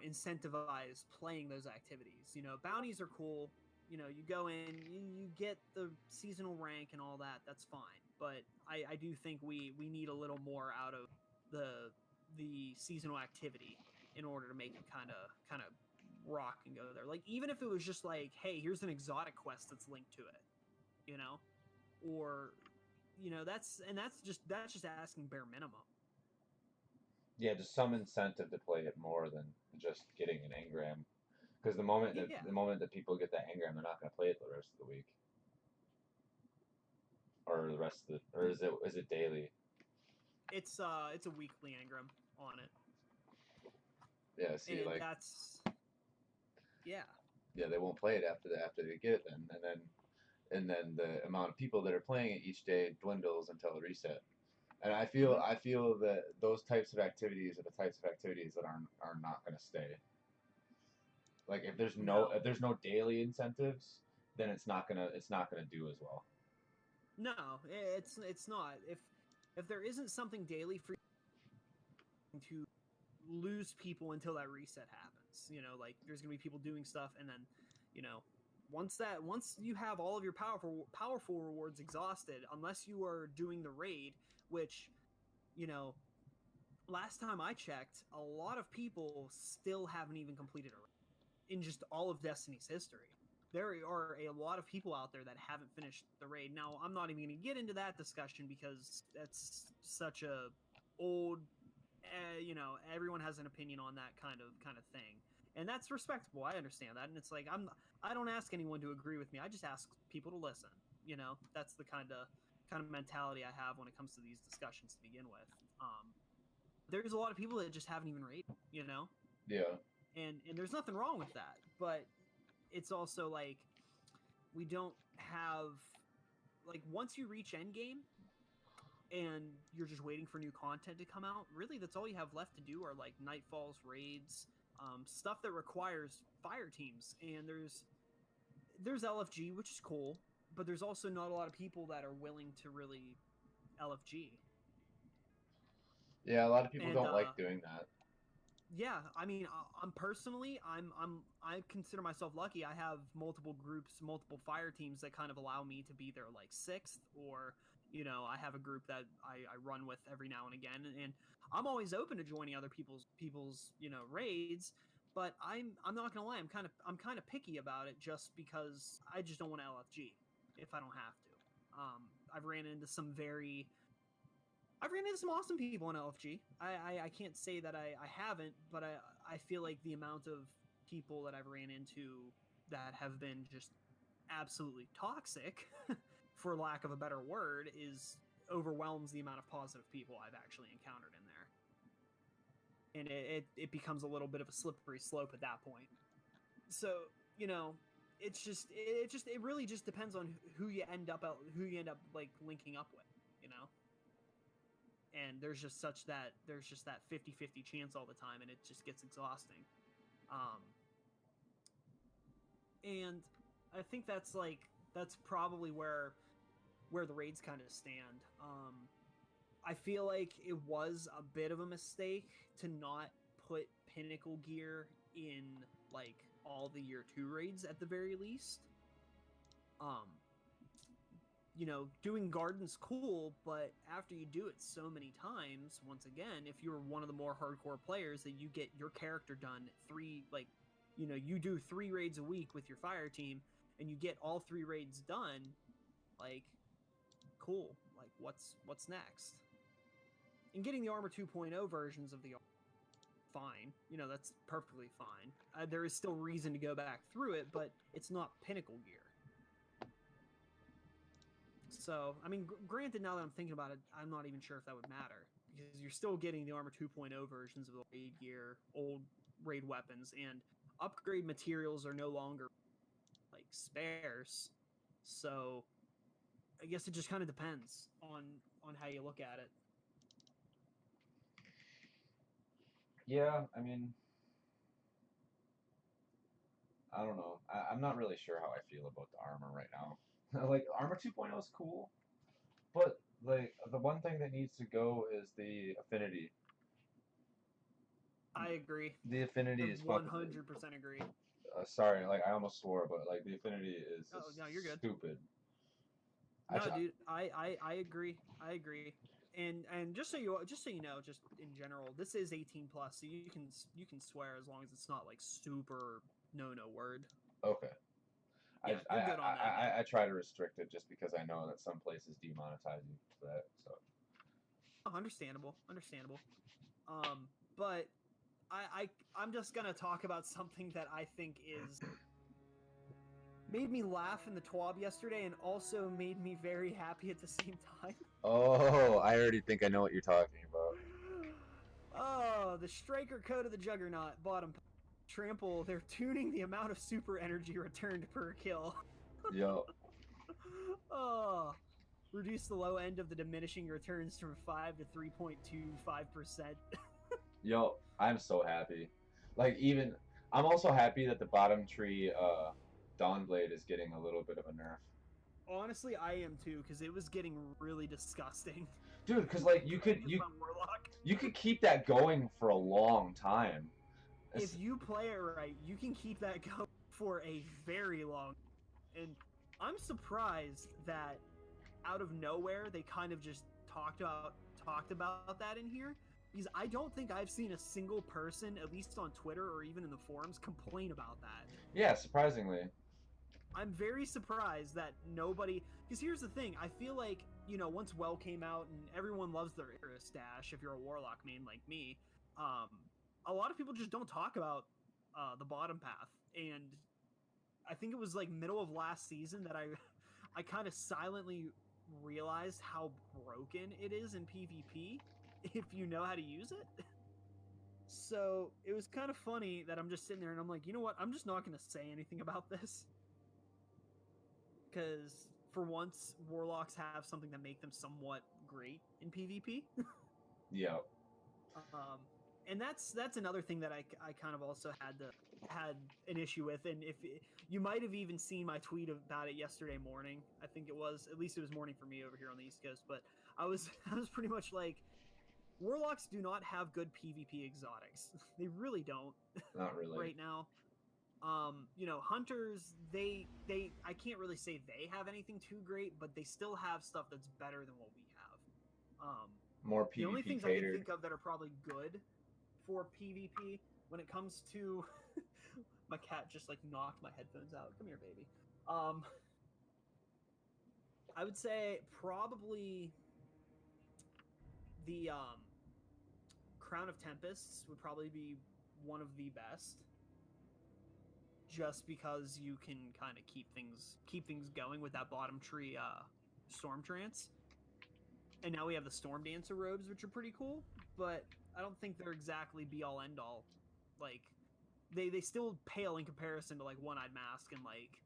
incentivize playing those activities. Bounties are cool. You go in, you get the seasonal rank and all that. That's fine. But I do think we need a little more out of the seasonal activity in order to make it kind of rock and go there. Like, even if it was just like, hey, here's an exotic quest that's linked to it, or that's just asking bare minimum. Yeah, just some incentive to play it more than just getting an engram. Because Yeah, the moment that people get that engram, they're not going to play it the rest of the week, or the rest of the, or is it daily? it's a weekly engram on it, Yeah, see, and like that's yeah. yeah, they won't play it after they get it then, and then the amount of people that are playing it each day dwindles until a reset. And Mm-hmm. I feel that those types of activities are the types of activities that are not going to stay. Like No, if there's no daily incentives, then it's not gonna do as well. no, it's not. If there isn't something daily for you to lose people until that reset happens, like there's gonna be people doing stuff, and then you know once you have all of your powerful rewards exhausted, unless you are doing the raid, which you know last time I checked, a lot of people still haven't even completed a raid in just all of Destiny's history. There are a lot of people out there that haven't finished the raid. Now, I'm not even going to get into that discussion because that's such a old, everyone has an opinion on that kind of thing, and that's respectable. I understand that, and it's like I don't ask anyone to agree with me. I just ask people to listen. That's the kind of mentality I have when it comes to these discussions to begin with. There's a lot of people that just haven't even rated, Yeah, and there's nothing wrong with that, but it's also like we don't have, like, once you reach endgame and you're just waiting for new content to come out, really that's all you have left to do are like Nightfalls, raids, stuff that requires fire teams, and there's LFG, which is cool, but there's also not a lot of people that are willing to really LFG. yeah. A lot of people And don't like doing that. yeah, I mean, I consider myself lucky. I have multiple groups, multiple fire teams that kind of allow me to be their like sixth, or I have a group that I run with every now and again, and I'm always open to joining other people's raids. But I'm not gonna lie, I'm kind of picky about it just because I just don't want to LFG if I don't have to. I've ran into some awesome people in LFG. I can't say that I haven't, but I feel like the amount of people that I've ran into that have been just absolutely toxic, for lack of a better word, overwhelms the amount of positive people I've actually encountered in there. And it becomes a little bit of a slippery slope at that point. So, it really just depends on who you end up like linking up with. And there's just that 50-50 chance all the time, and it just gets exhausting. And I think that's probably where the raids kind of stand. I feel like it was a bit of a mistake to not put pinnacle gear in like all the year 2 raids at the very least. Doing Garden's cool, but after you do it so many times, once again, if you're one of the more hardcore players, that you get your character done you do 3 raids a week with your fire team, and you get all 3 raids done, like, cool. Like, what's next? And getting the Armor 2.0 versions of the fine. That's perfectly fine. There is still reason to go back through it, but it's not pinnacle gear. So, I mean, granted, now that I'm thinking about it, I'm not even sure if that would matter, because you're still getting the Armor 2.0 versions of the raid gear, old raid weapons, and upgrade materials are no longer like sparse. So, I guess it just kind of depends on how you look at it. Yeah, I mean, I don't know. I'm not really sure how I feel about the armor right now. Like, Armor 2.0 is cool, but like the one thing that needs to go is the affinity. I agree. The affinity I is 100% fucking. agree. Sorry, like I almost swore, but like the affinity is Oh, no, you're good. stupid. No, dude, I agree. I agree. And just so you know, just in general, this is 18 plus, so you can swear as long as it's not like super no word. Okay. Yeah, you're good on that. I try to restrict it just because I know that some places demonetize you for that. So. Oh, understandable. But I'm just gonna talk about something that I think made me laugh in the TWAB yesterday, and also made me very happy at the same time. Oh, I already think I know what you're talking about. Oh, the Striker Code of the Juggernaut, bottom trample. They're tuning the amount of super energy returned per kill. Yo. Oh, reduce the low end of the diminishing returns from 5 to 3.25%. Yo, I'm so happy. Like, even I'm also happy that the bottom tree Dawnblade is getting a little bit of a nerf. Honestly, I am too, because it was getting really disgusting. Dude, because like you could keep that going for a long time. If you play it right, you can keep that going for a very long. And I'm surprised that out of nowhere they kind of just talked about that in here, because I don't think I've seen a single person, at least on Twitter or even in the forums, complain about that. Yeah, surprisingly. I'm very surprised that nobody. Because here's the thing, I feel like, once Well came out and everyone loves their era stash, if you're a Warlock main like me, a lot of people just don't talk about the bottom path. And I think it was like middle of last season that I kind of silently realized how broken it is in PvP if you know how to use it. So it was kind of funny that I'm just sitting there and I'm like, you know what? I'm just not going to say anything about this. Because for once, Warlocks have something that make them somewhat great in PvP. Yeah. And that's another thing that I kind of also had an issue with. And if you might have even seen my tweet about it yesterday morning, I think it was, at least it was morning for me over here on the East Coast. But I was pretty much like, Warlocks do not have good PvP exotics. They really don't. Not really. Right now. Hunters, they I can't really say they have anything too great, but they still have stuff that's better than what we have. More PvP The only things catered. I can think of that are probably good for PvP when it comes to my cat just like knocked my headphones out. Come here, baby. I would say probably the Crown of Tempests would probably be one of the best, just because you can kind of keep things going with that bottom tree Storm Trance. And now we have the Storm Dancer robes, which are pretty cool, but I don't think they're exactly be all end all. Like they still pale in comparison to like One-Eyed Mask and like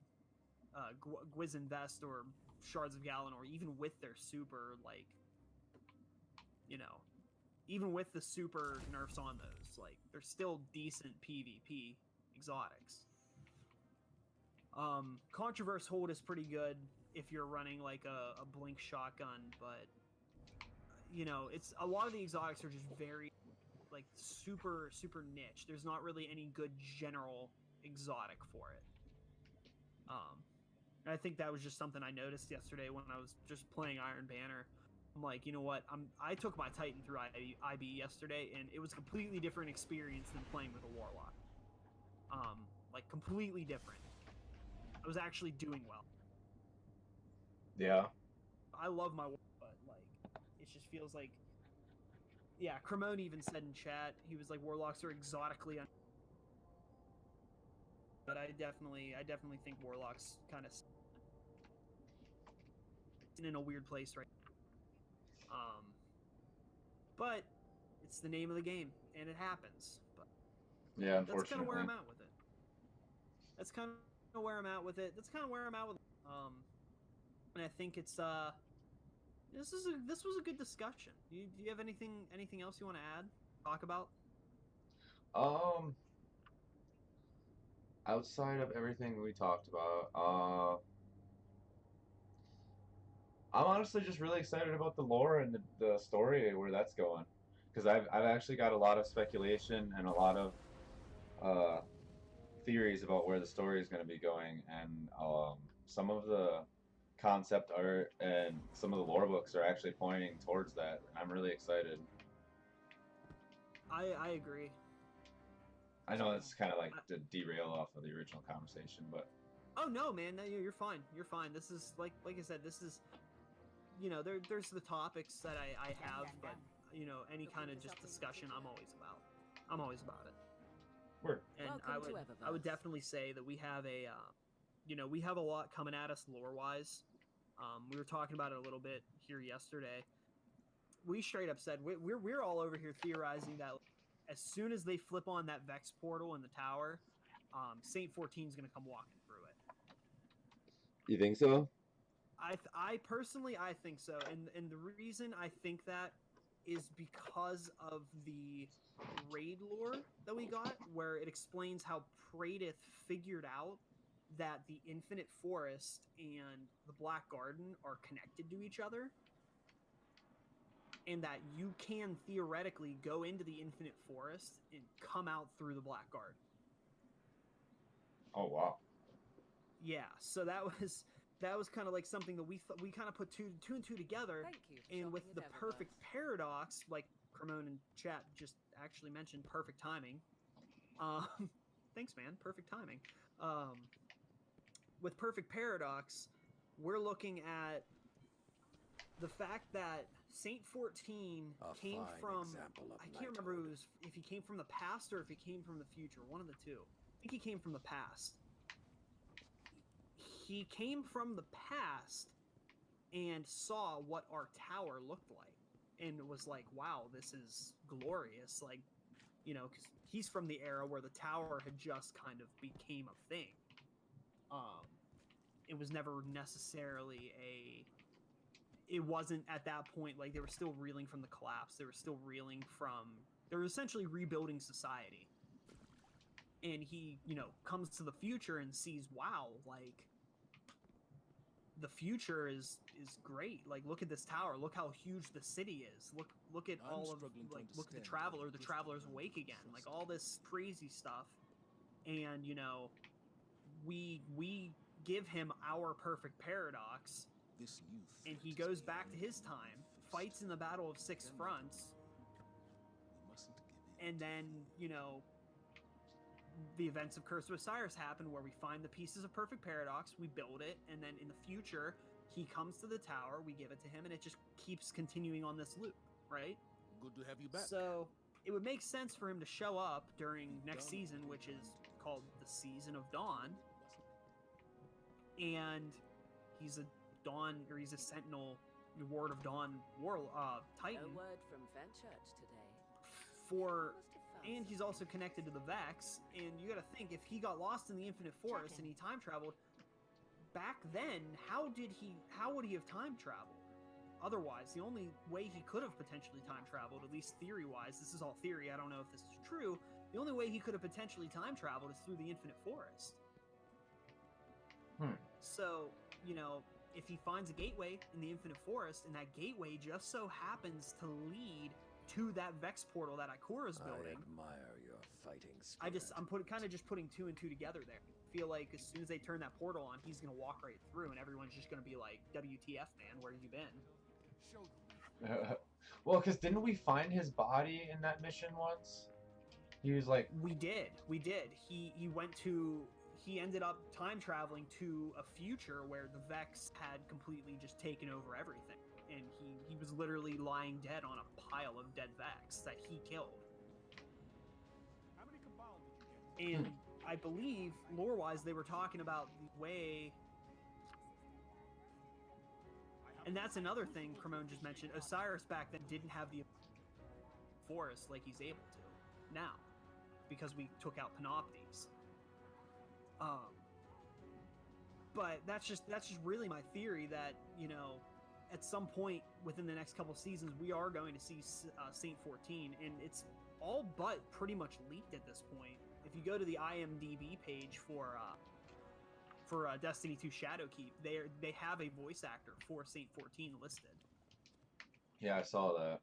Gwizzin Vest or Shards of Galanor, even with their super, like, even with the super nerfs on those, like, they're still decent PvP exotics. Controverse Hold is pretty good if you're running like a blink shotgun, but it's a lot of the exotics are just very like super niche. There's not really any good general exotic for it. And I think that was just something I noticed yesterday when I was just playing Iron Banner. I'm like, you know what? I took my Titan through IB yesterday, and it was a completely different experience than playing with a Warlock. Like completely different. I was actually doing well. Yeah. I love my Warlock, but like, it just feels like, yeah. Cremone even said in chat, he was like, Warlocks are exotically. But I definitely think Warlocks kind of in a weird place right now. But it's the name of the game, and it happens. But yeah, that's kind of where I'm unfortunately. at with it. That's kind of where I'm at with it. And I think it's this was a good discussion. Do you have anything else you want to add? Talk about? Outside of everything we talked about, I'm honestly just really excited about the lore and the story where that's going, because I've actually got a lot of speculation and a lot of theories about where the story is going to be going, and some of the concept art and some of the lore books are actually pointing towards that, and I'm really excited. I agree. I know it's kind of like to derail off of the original conversation, but oh no, man, no, you're fine. You're fine. This is like I said, this is there's the topics that I have, but any kind of just discussion, I'm always about it. Word. And I would definitely say that we have we have a lot coming at us lore wise. We were talking about it a little bit here yesterday. We straight up said we're all over here theorizing that as soon as they flip on that Vex portal in the tower, Saint 14 is going to come walking through it. You think so? I personally think so, and the reason I think that is because of the raid lore that we got, where it explains how Praedyth figured out that the Infinite Forest and the Black Garden are connected to each other, and that you can theoretically go into the Infinite Forest and come out through the Black Garden. Oh wow. Yeah, so that was kind of like something that we kind of put two and two together, and with the perfect paradox, like Cremone and chat just actually mentioned, perfect timing. Thanks, man, perfect timing. With perfect paradox, we're looking at the fact that Saint 14 came from, I can't remember if he came from the past or if he came from the future, one of the two. I think he came from the past. He came from the past and saw what our tower looked like and was like, wow, this is glorious. Like, because he's from the era where the tower had just kind of became a thing. It was never necessarily it wasn't at that point, like, they were still reeling from the collapse. They were essentially rebuilding society. And he, comes to the future and sees, wow, like, the future is great. Like, look at this tower. Look how huge the city is. Look at all of, like, look at the Traveler. The Traveler's awake again. Like, all this crazy stuff. And, you know, we give him our perfect paradox, and he goes back to his time, fights in the Battle of Six Fronts, and then, you know, the events of Curse of Osiris happen, where we find the pieces of perfect paradox, we build it, and then in the future he comes to the tower, we give it to him, and it just keeps continuing on this loop, right? Good to have you back. So it would make sense for him to show up during next season, which is called the Season of Dawn, and he's a Dawn, or he's a Sentinel, Ward of Dawn Titan. A word from Fenchurch today. And he's also connected to the Vex, and you gotta think, if he got lost in the Infinite Forest and he time traveled, back then, how would he have time traveled? Otherwise, the only way he could have potentially time traveled, at least theory-wise, this is all theory, I don't know if this is true, the only way he could have potentially time traveled is through the Infinite Forest. So, you know, if he finds a gateway in the Infinite Forest, and that gateway just so happens to lead to that Vex portal that Ikura's building. I admire your fighting spirit. I'm kind of just putting two and two together there. I feel like as soon as they turn that portal on, he's gonna walk right through, and everyone's just gonna be like, "WTF, man? Where you been?" Well, because didn't we find his body in that mission once? He was like, we did. He ended up time traveling to a future where the Vex had completely just taken over everything. And he was literally lying dead on a pile of dead Vex that he killed. How many Cabal did you get? And I believe, lore-wise, they were talking about the way... And that's another thing Cremone just mentioned. Osiris back then didn't have the forest like he's able to now, because we took out Panoptes. But that's just really my theory, that, you know, at some point within the next couple seasons, we are going to see Saint 14, and it's all but pretty much leaked at this point. If you go to the IMDb page for Destiny 2 Shadowkeep, they have a voice actor for Saint 14 listed. yeah, I saw that.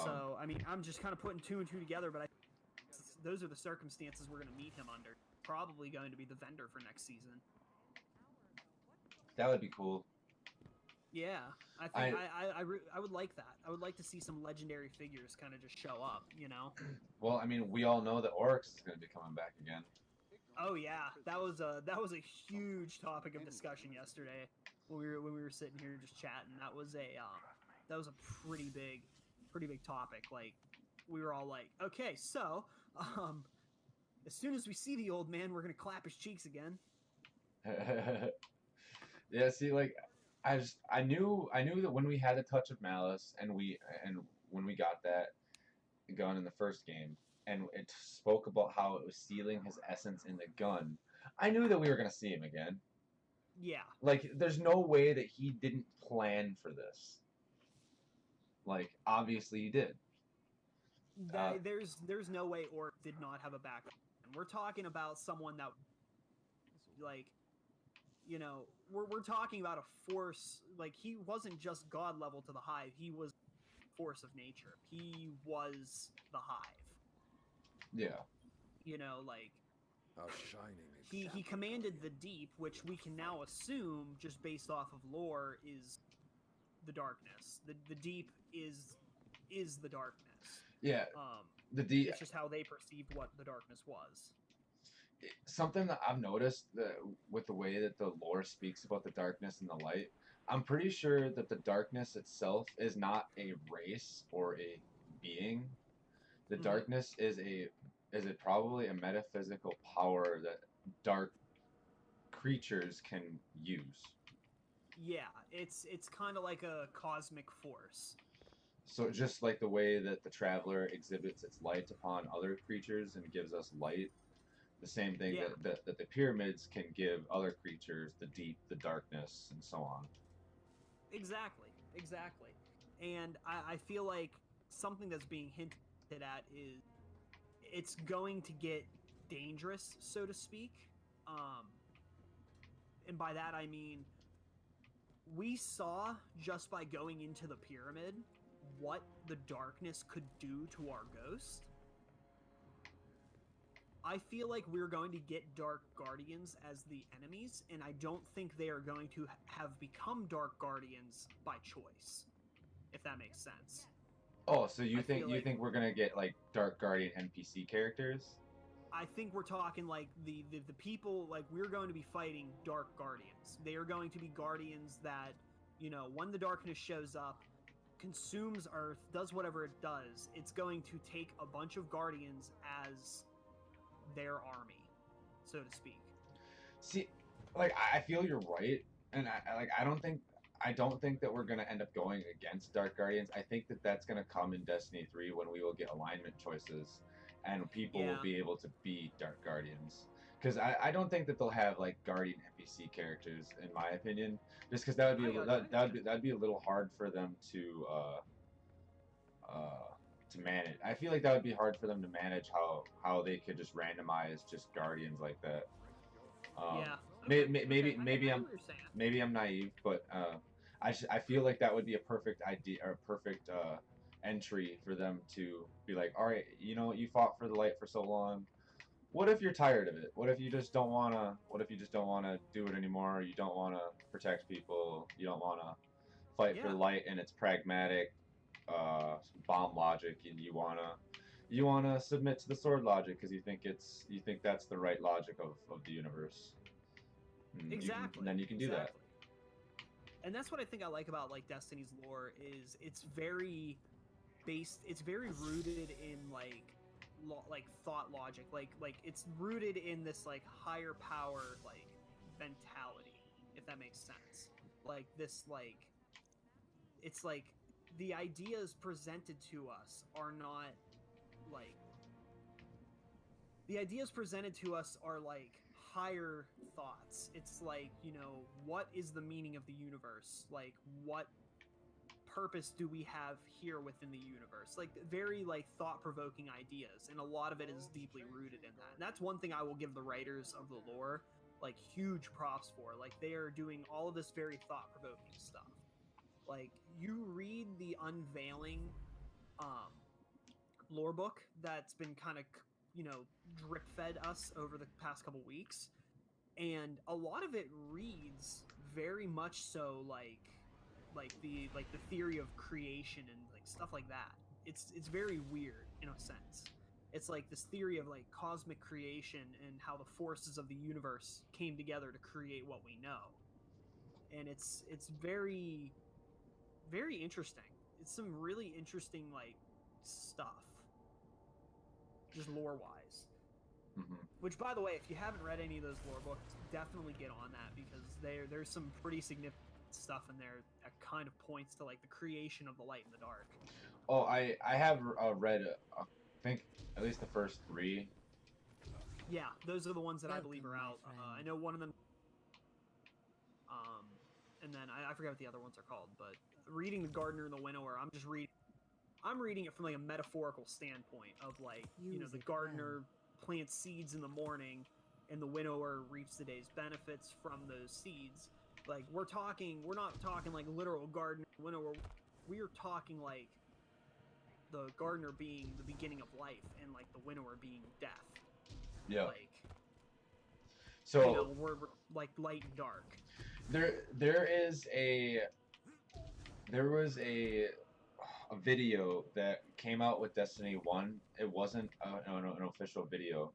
So, I mean, I'm just kind of putting two and two together, but those are the circumstances we're going to meet him under. Probably going to be the vendor for next season. That would be cool. Yeah, I think I would like that. I would like to see some legendary figures kind of just show up, you know? Well, I mean, we all know that Oryx is going to be coming back again. Oh yeah, that was a huge topic of discussion yesterday when we were sitting here just chatting. That was a pretty big topic. Like, we were all like, okay, so as soon as we see the old man, we're gonna clap his cheeks again. Yeah, see, like, I knew that when we had a touch of malice, and when we got that gun in the first game, and it spoke about how it was sealing his essence in the gun, I knew that we were gonna see him again. Yeah. Like, there's no way that he didn't plan for this. Like, obviously he did. There's no way Orc did not have a backup. We're talking about someone that, like, you know, we're talking about a force. Like, he wasn't just god level to the hive, he was force of nature. He was the hive. Yeah. You know, like, A shining he example. commanded the deep, which we can now assume, just based off of lore, is the darkness. The deep is the darkness. Yeah. The It's just how they perceived what the darkness was. Something that I've noticed with the way that the lore speaks about the darkness and the light, I'm pretty sure that the darkness itself is not a race or a being. The darkness is probably a metaphysical power that dark creatures can use. Yeah, it's kind of like a cosmic force. So just like the way that the Traveler exhibits its light upon other creatures and gives us light, the same thing that the pyramids can give other creatures, the deep, the darkness, and so on. Exactly. And I feel like something that's being hinted at is it's going to get dangerous, so to speak. And by that I mean, we saw just by going into the pyramid what the darkness could do to our ghost. I feel like we're going to get Dark Guardians as the enemies, and I don't think they are going to have become Dark Guardians by choice, if that makes sense. Oh, so you I think feel like- think we're gonna get like Dark Guardian NPC characters? I think we're talking like the people, like we're going to be fighting Dark Guardians. They are going to be guardians that, you know, when the darkness shows up, consumes Earth, does whatever it does, it's going to take a bunch of guardians as their army, so to speak. See, like I feel you're right, and I don't think that we're gonna end up going against Dark Guardians. I think that that's gonna come in Destiny 3 when we will get alignment choices, and people will be able to be Dark Guardians. Because I don't think that they'll have like Guardian NPC characters, in my opinion, just because that would be that'd be a little hard for them to manage. I feel like that would be hard for them to manage how they could just randomize just Guardians like that. Maybe I'm naive, but I feel like that would be a perfect idea or a perfect entry for them to be like, all right, you know, you fought for the light for so long. What if you're tired of it? What if you just don't wanna? What if you just don't wanna do it anymore? You don't wanna protect people. You don't wanna fight for light, and it's pragmatic bomb logic, and you wanna submit to the sword logic because you think that's the right logic of the universe. Exactly. Then you can do that. And that's what I think I like about like Destiny's lore is it's very based. It's very rooted in like thought logic. Like it's rooted in this like higher power like mentality, if that makes sense. Like this like it's like the ideas presented to us are not like the ideas presented to us are like higher thoughts. It's like, you know, what is the meaning of the universe? Like, what purpose do we have here within the universe? Like, very like thought-provoking ideas, and a lot of it is deeply rooted in that. And that's one thing I will give the writers of the lore like huge props for. Like, they are doing all of this very thought-provoking stuff. Like, you read the unveiling lore book that's been kind of, you know, drip fed us over the past couple weeks, and a lot of it reads very much so like the theory of creation and like stuff like that. It's very weird in a sense. It's like this theory of like cosmic creation and how the forces of the universe came together to create what we know. And it's very, very interesting. It's some really interesting like stuff, just lore wise. Which, by the way, if you haven't read any of those lore books, definitely get on that, because there's some pretty significant stuff in there that kind of points to like the creation of the light and the dark. Oh, I have read I think at least the first 3. Yeah, those are the ones that I believe are out. I know one of them. And then I forget what the other ones are called, but reading the Gardener and the Winnower, I'm reading it from like a metaphorical standpoint of like, you know, the gardener plants seeds in the morning and the winnower reaps the day's benefits from those seeds. Like, we're not talking like literal gardener, winnower. We are talking like the gardener being the beginning of life and like the winnower being death. Yeah. Like, so you know, we're like light and dark. There was a video that came out with Destiny 1. It wasn't an official video.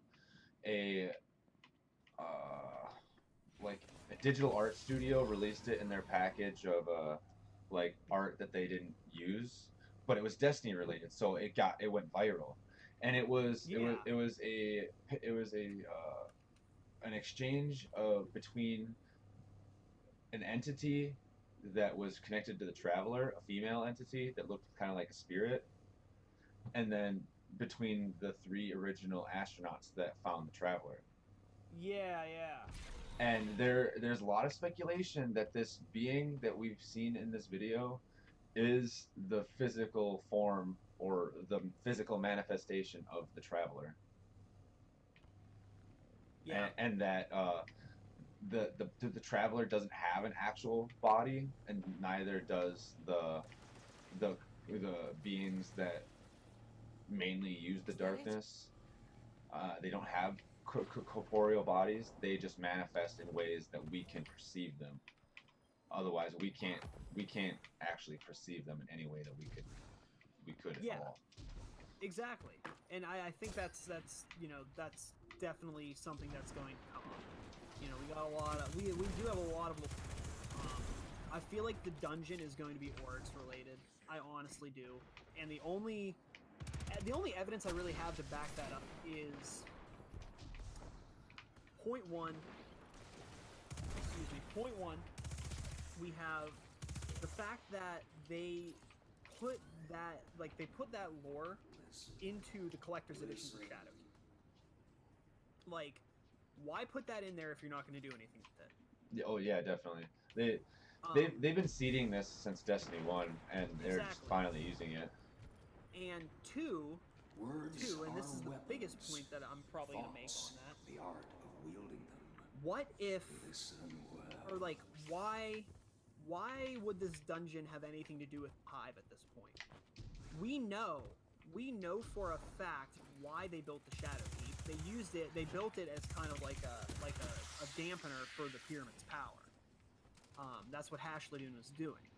Like a digital art studio released it in their package of like art that they didn't use, but it was Destiny related, so it went viral, and it was an exchange between an entity that was connected to the Traveler, a female entity that looked kind of like a spirit, and then between the 3 original astronauts that found the Traveler. Yeah. And there's a lot of speculation that this being that we've seen in this video is the physical form or the physical manifestation of the Traveler. Yeah. And that the traveler doesn't have an actual body, and neither does the beings that mainly use the darkness. They don't have corporeal bodies. They just manifest in ways that we can perceive them. Otherwise, we can't actually perceive them in any way that we could at all. Exactly. And I think that's you know, that's definitely something that's going to come up. You know, we got a lot of we do have a lot of I feel like the dungeon is going to be Oryx related. I honestly do. And the only evidence I really have to back that up is point one. We have the fact that they put that lore into the collector's edition for Shadowkeep. Like, why put that in there if you're not going to do anything with it? Yeah, oh yeah, definitely. They've been seeding this since Destiny 1, and they're just finally using it. And two, and this is the biggest point that I'm probably going to make on that. The art of wielding them. What if, Well. or like, why would this dungeon have anything to do with Hive at this point? We know for a fact why they built the Shadowkeep. They built it as kind of like a dampener for the pyramid's power. That's what Hashladoon was doing.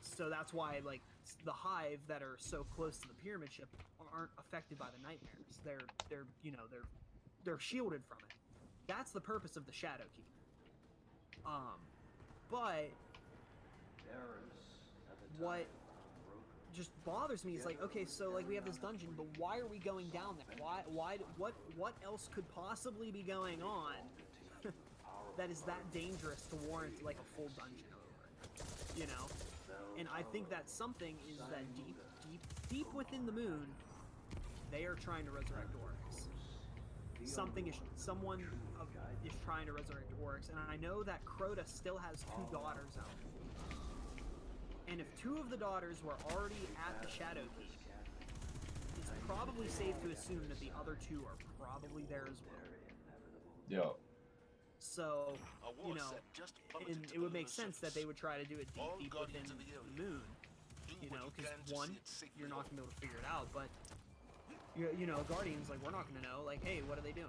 So that's why, like, the Hive that are so close to the pyramid ship aren't affected by the nightmares. They're shielded from it. That's the purpose of the Shadowkeep. But what just bothers me is, like, okay, so like we have this dungeon, but why are we going down there? What else could possibly be going on that is that dangerous to warrant like a full dungeon over it? You know? And I think that something is that deep within the moon, they are trying to resurrect Oryx. Someone is trying to resurrect Oryx, and I know that Crota still has 2 daughters out. And if 2 of the daughters were already at the Shadowkeep, it's probably safe to assume that the other 2 are probably there as well. Yo. So, you know, and it would make sense that they would try to do it deep within the moon. You know, because one, you're not going to be able to figure it out, but, you know, Guardians, like, we're not going to know, like, hey, what are they doing?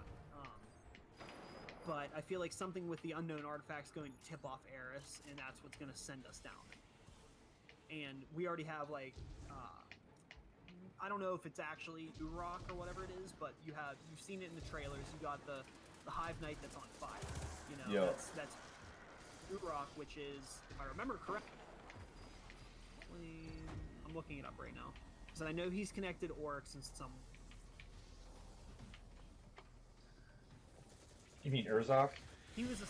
But I feel like something with the unknown artifact's going to tip off Eris, and that's what's going to send us down. And we already have, like, I don't know if it's actually Urok or whatever it is, but you've seen it in the trailers. You got the Hive Knight that's on fire. You know, that's Urok, which is, if I remember correctly, I'm looking it up right now, because I know he's connected to Oryx in some. You mean Urzok? He was a.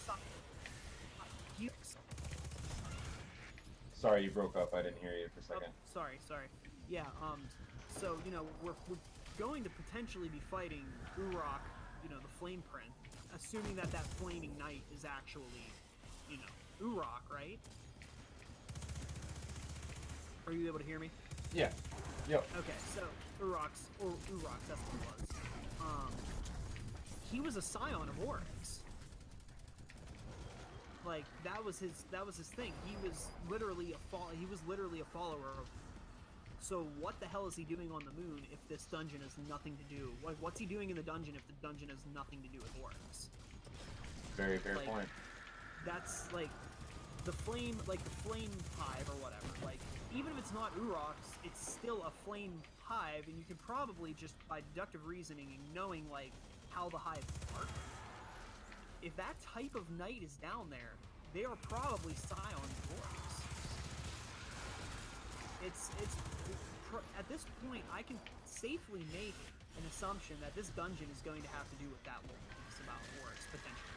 Sorry, you broke up. I didn't hear you for a second. Oh, sorry. Yeah. So you know, we're going to potentially be fighting Urok, you know, the Flame Print, assuming that Flaming Knight is actually, you know, Urok, right? Are you able to hear me? Yeah. Yep. Okay, so Urok's, that's what he was. He was a scion of Oryx. Like, that was his thing. He was literally a follower of. So what the hell is he doing on the moon if this dungeon has nothing to do? Like, what's he doing in the dungeon if the dungeon has nothing to do with Oryx? Very fair point. That's like the flame hive or whatever. Like, even if it's not Urok's, it's still a flame hive, and you can probably just by deductive reasoning and knowing like how the hive work. If that type of knight is down there, they are probably scions of Oryx. It's at this point, I can safely make an assumption that this dungeon is going to have to do with that little piece about Oryx potentially.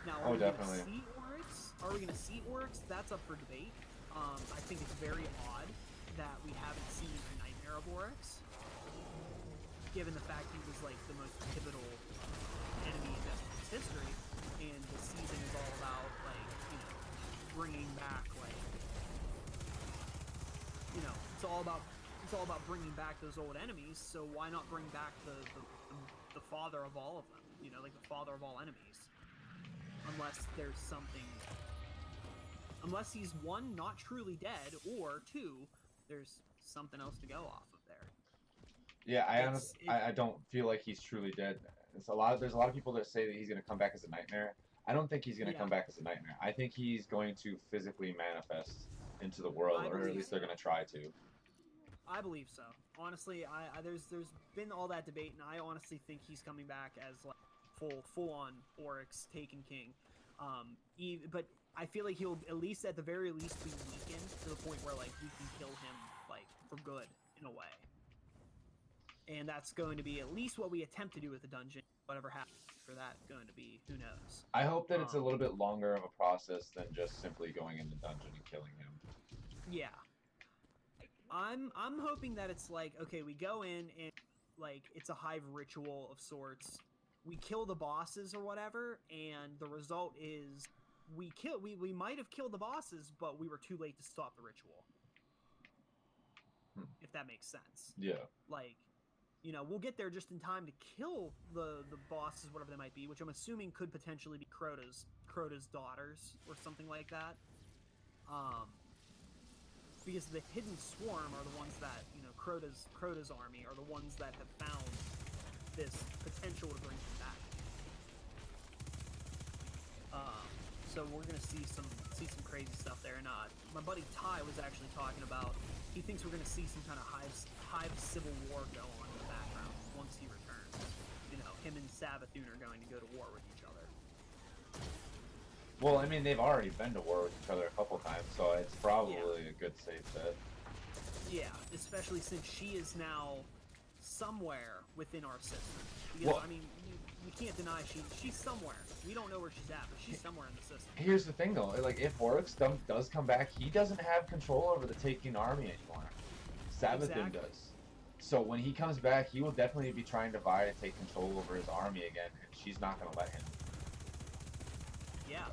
Now, are we going to see Oryx? Are we going to see Oryx? That's up for debate. I think it's very odd that we haven't seen a Nightmare of Oryx, given the fact he was like the most pivotal enemy in Destiny's history, and the season is all about like, you know, bringing back like, you know, it's all about bringing back those old enemies. So why not bring back the father of all of them? You know, like the father of all enemies. unless there's something. Unless he's one, not truly dead, or two, there's something else to go off of there. Yeah, I don't feel like he's truly dead. There's a lot of people that say that he's gonna come back as a nightmare. I don't think he's gonna come back as a nightmare. I think he's going to physically manifest into the world, or at least they're gonna try to. I believe so. Honestly, there's been all that debate, and I honestly think he's coming back as like full on Oryx Taken King. But I feel like he'll at least at the very least be weakened to the point where like we can kill him like for good in a way. And that's going to be at least what we attempt to do with the dungeon. Whatever happens for that going to be, who knows? I hope that it's a little bit longer of a process than just simply going in the dungeon and killing him. Yeah. I'm hoping that it's like, okay, we go in and like it's a hive ritual of sorts. We kill the bosses or whatever, and the result is we might have killed the bosses, but we were too late to stop the ritual. If that makes sense. Yeah. Like, you know, we'll get there just in time to kill the bosses, whatever they might be, which I'm assuming could potentially be Crota's daughters or something like that. Because the hidden swarm are the ones that, you know, Crota's army are the ones that have found this potential to bring him back. So we're gonna see some crazy stuff there. And my buddy Ty was actually talking about he thinks we're gonna see some kind of hive civil war go on in the background once he returns. You know, him and Savathun are going to go to war with each other. Well, I mean, they've already been to war with each other a couple times, so it's probably a good safe bet. Yeah, especially since she is now somewhere within our system. Because, I mean, you can't deny she's somewhere. We don't know where she's at, but she's somewhere in the system. Here's the thing, though. Like, if Oryx does come back, he doesn't have control over the Taken army anymore. Savathun does. So when he comes back, he will definitely be trying to vie to take control over his army again, and she's not going to let him. Yeah.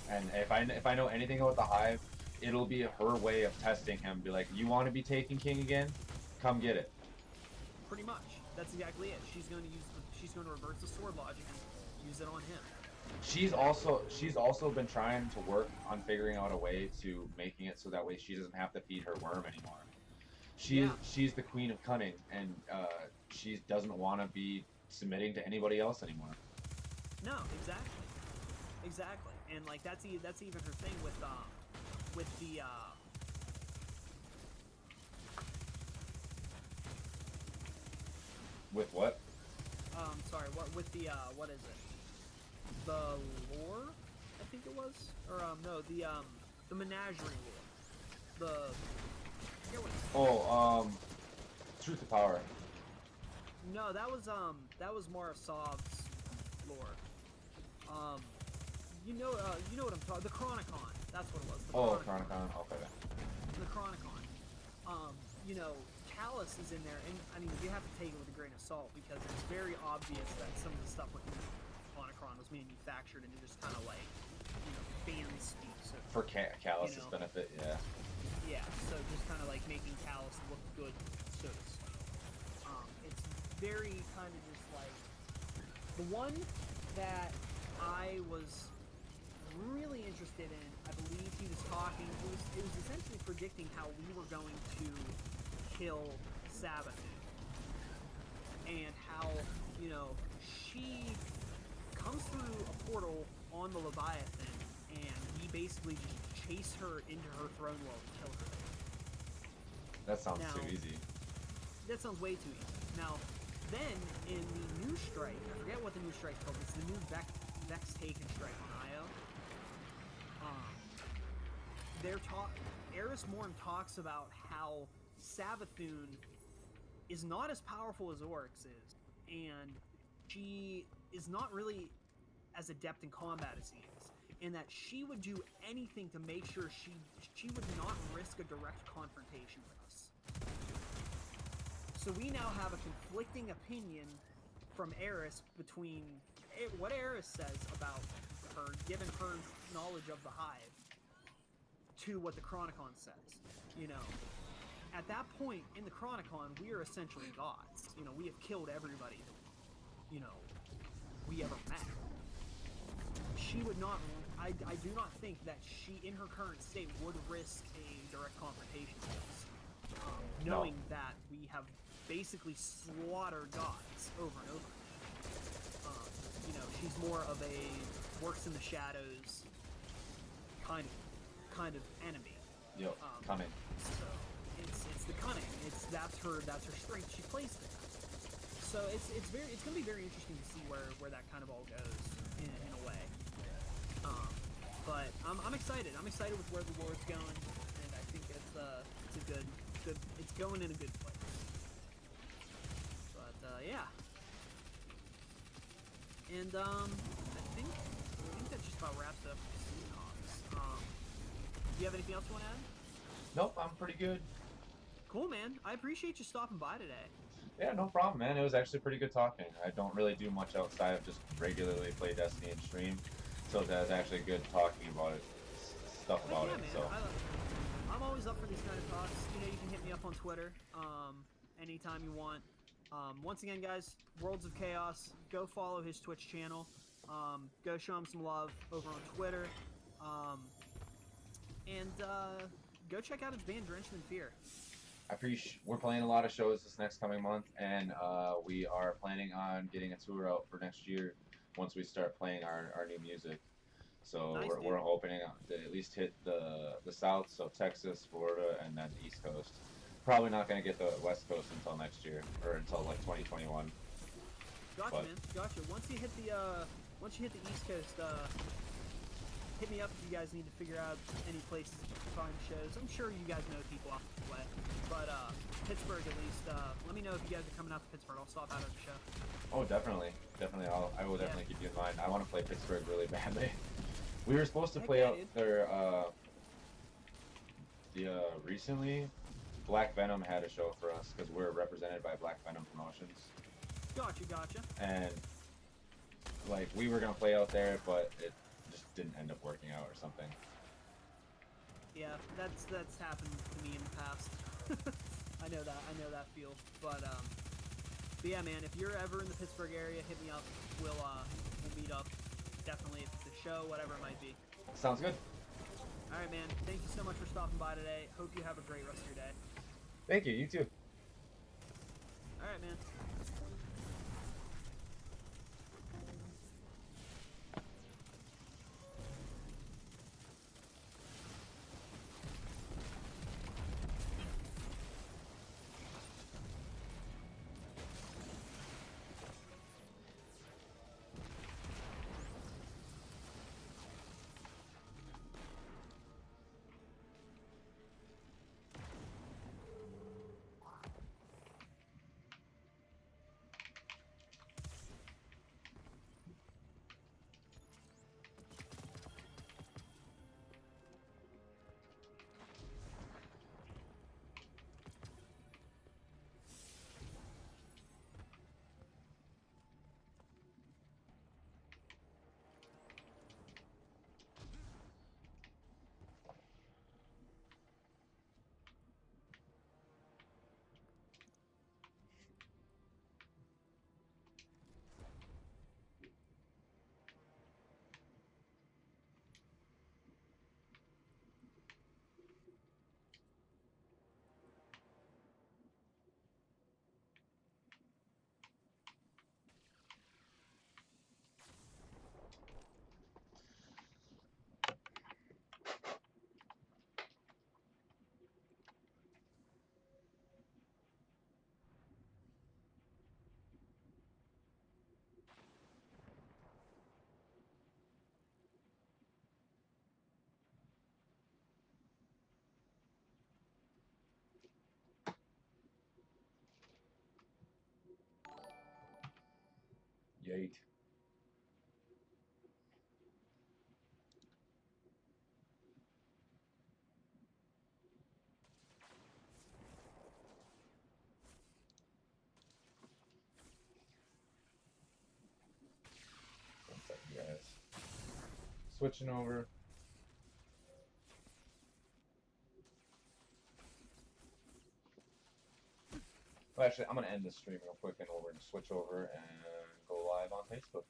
And if I know anything about the Hive, it'll be her way of testing him. Be like, you want to be Taken King again? Come get it. Pretty much. That's exactly it. She's going to reverse the sword logic and use it on him. She's also been trying to work on figuring out a way to making it so that way she doesn't have to feed her worm anymore. She's the queen of cunning, and she doesn't want to be submitting to anybody else anymore. No, exactly. And like that's even her thing with the with what? Sorry, with the what is it? The lore, I think it was, or no, the menagerie lore. I forget what it's Truth to Power. No, that was Marasov's lore. You know what I'm talking. The Chronicon. That's what it was. The Chronicon. Okay. The Chronicon. You know, Callus is in there, and I mean, you have to take it with a grain of salt because it's very obvious that some of the stuff with the Chronicon was manufactured into just kind of like, you know, fan speak. So, for Callus's benefit, yeah. Yeah. So just kind of like making Callus look good, so to speak. It's very kind of just like the one that I was really interested in. I believe he was talking. It was essentially predicting how we were going to kill Savathun, and how, you know, she comes through a portal on the Leviathan, and we basically just chase her into her throne world and kill her there. That sounds too easy. That sounds way too easy. Now, then in the new strike, I forget what the new strike's called. It's the new Vex Taken strike on Io. Eris Morn talks about how Savathun is not as powerful as Oryx is, and she is not really as adept in combat as he is, and that she would do anything to make sure she would not risk a direct confrontation with us. So we now have a conflicting opinion from Eris between what Eris says about her, given her knowledge of the Hive, to what the Chronicon says. You know, at that point in the Chronicon, we are essentially gods. You know, we have killed everybody, you know, we ever met. She would not. I do not think that she, in her current state, would risk a direct confrontation with us. Knowing that we have basically slaughtered gods over and over. You know, she's more of a works in the shadows kind of enemy. Yep, cunning. So it's the cunning. That's her strength. She plays there. So it's gonna be very interesting to see where that kind of all goes in a way. But I'm excited. I'm excited with where the war's going, and I think it's a good. It's going in a good place. But yeah. And I think that just about wraps it up for the Seahawks. Do you have anything else you want to add? Nope, I'm pretty good. Cool, man. I appreciate you stopping by today. Yeah, no problem, man. It was actually pretty good talking. I don't really do much outside of just regularly play Destiny and stream, so that's actually good talking about it, stuff about yeah, it. Man, So I'm always up for these kind of talks. You know, you can hit me up on Twitter anytime you want. Once again, guys, Worlds of Chaos. Go follow his Twitch channel. Go show him some love over on Twitter. And go check out his band, DrenchedINFEAR. we're playing a lot of shows this next coming month, and we are planning on getting a tour out for next year once we start playing our new music. So Nice, we're hoping to at least hit the South, so Texas, Florida, and then the East Coast. Probably not going to get the West Coast until next year, or until like 2021. Gotcha, man. Gotcha. Once you hit the East Coast, hit me up if you guys need to figure out any places to find shows. I'm sure you guys know people off the way, but Pittsburgh at least. Let me know if you guys are coming out to Pittsburgh. I'll stop out at the show. Oh, definitely. I will definitely keep you in mind. I want to play Pittsburgh really badly. We were supposed to play out there recently. Black Venom had a show for us because we're represented by Black Venom Promotions. Gotcha. And like we were gonna play out there, but it just didn't end up working out or something. Yeah, that's happened to me in the past. I know that feel. But yeah, man, if you're ever in the Pittsburgh area, hit me up. We'll meet up. Definitely, if it's a show, whatever it might be. Sounds good. All right, man. Thank you so much for stopping by today. Hope you have a great rest of your day. Thank you. You too. All right, man. Yeet. One second, guys. Switching over. Well, actually, I'm going to end this stream real quick and we're going to switch over and go live on Facebook.